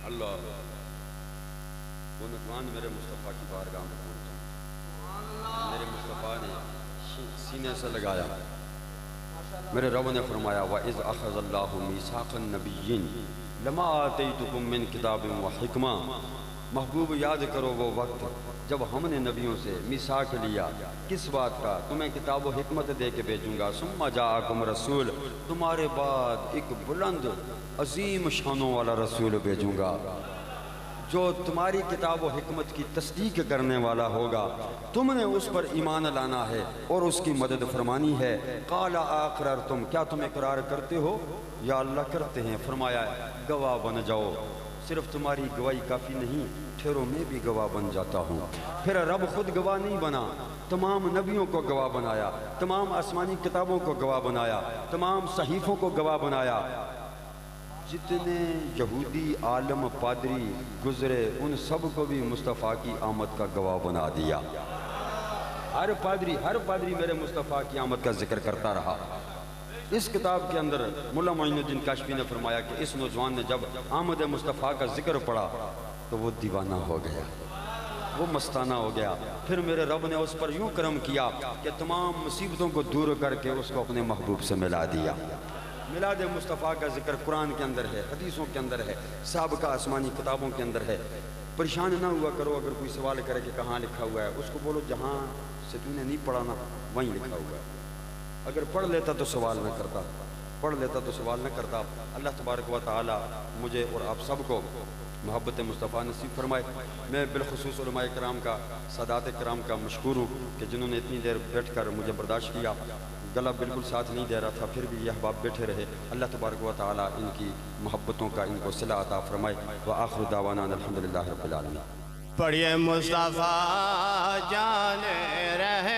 [SPEAKER 3] اللہ وہ نقوان میرے مصطفیٰ کی بارگاہ میں پہنچا. میرے مصطفیٰ نے سینے سے لگایا. میرے رب نے فرمایا وَإِذْ أَخَذَ اللَّهُ مِيثَاقَ النَّبِيِّينَ لَمَا آتَيْتُكُم مِّن كِتَابٍ وَحِكْمَةٍ. محبوب یاد کرو وہ وقت جب ہم نے نبیوں سے میثاق لیا. کس بات کا؟ تمہیں کتاب و حکمت دے کے بھیجوں گا. ثم جاءکم رسول، تمہارے بعد ایک بلند عظیم شانوں والا رسول بھیجوں گا جو تمہاری کتاب و حکمت کی تصدیق کرنے والا ہوگا. تم نے اس پر ایمان لانا ہے اور اس کی مدد فرمانی ہے. قال اقررتم، کیا تم اقرار کرتے ہو؟ یا اللہ کرتے ہیں. فرمایا گواہ بن جاؤ. صرف تمہاری گواہی کافی نہیں، ٹھہرو میں بھی گواہ بن جاتا ہوں. پھر رب خود گواہ نہیں بنا، تمام نبیوں کو گواہ بنایا، تمام آسمانی کتابوں کو گواہ بنایا، تمام صحیفوں کو گواہ بنایا.
[SPEAKER 1] جتنے یہودی عالم پادری گزرے ان سب کو بھی مصطفیٰ کی آمد کا گواہ بنا دیا. ہر پادری میرے مصطفیٰ کی آمد کا ذکر کرتا رہا. اس کتاب کے اندر مولا معین الدین کاشفی نے فرمایا کہ اس نوجوان نے جب آمد مصطفیٰ کا ذکر پڑھا تو وہ دیوانہ ہو گیا, وہ مستانہ ہو گیا. پھر میرے رب نے اس پر یوں کرم کیا کہ تمام مصیبتوں کو دور کر کے اس کو اپنے محبوب سے ملا دیا. میلاد مصطفیٰ کا ذکر قرآن کے اندر ہے, حدیثوں کے اندر ہے, سابقہ آسمانی کتابوں کے اندر ہے. پریشان نہ ہوا کرو اگر کوئی سوال کرے کہ کہاں لکھا ہوا ہے, اس کو بولو جہاں سے تو نے نہیں پڑھا نا وہیں لکھا ہوا ہے. اگر پڑھ لیتا تو سوال نہ کرتا. اللہ تبارک و تعالی مجھے اور آپ سب کو محبت مصطفیٰ نصیب فرمائے. میں بالخصوص علماء کرام کا, سادات کرام کا مشکور ہوں کہ جنہوں نے اتنی دیر بیٹھ کر مجھے برداشت کیا. گلا بالکل ساتھ نہیں دے رہا تھا, پھر بھی یہ احباب بیٹھے رہے. اللہ تبارک و تعالی ان کی محبتوں کا ان کو صلہ عطا فرمائے. وآخر دعوانا الحمدللہ رب العالمین.
[SPEAKER 4] پڑھیے مصطفیٰ جان رہے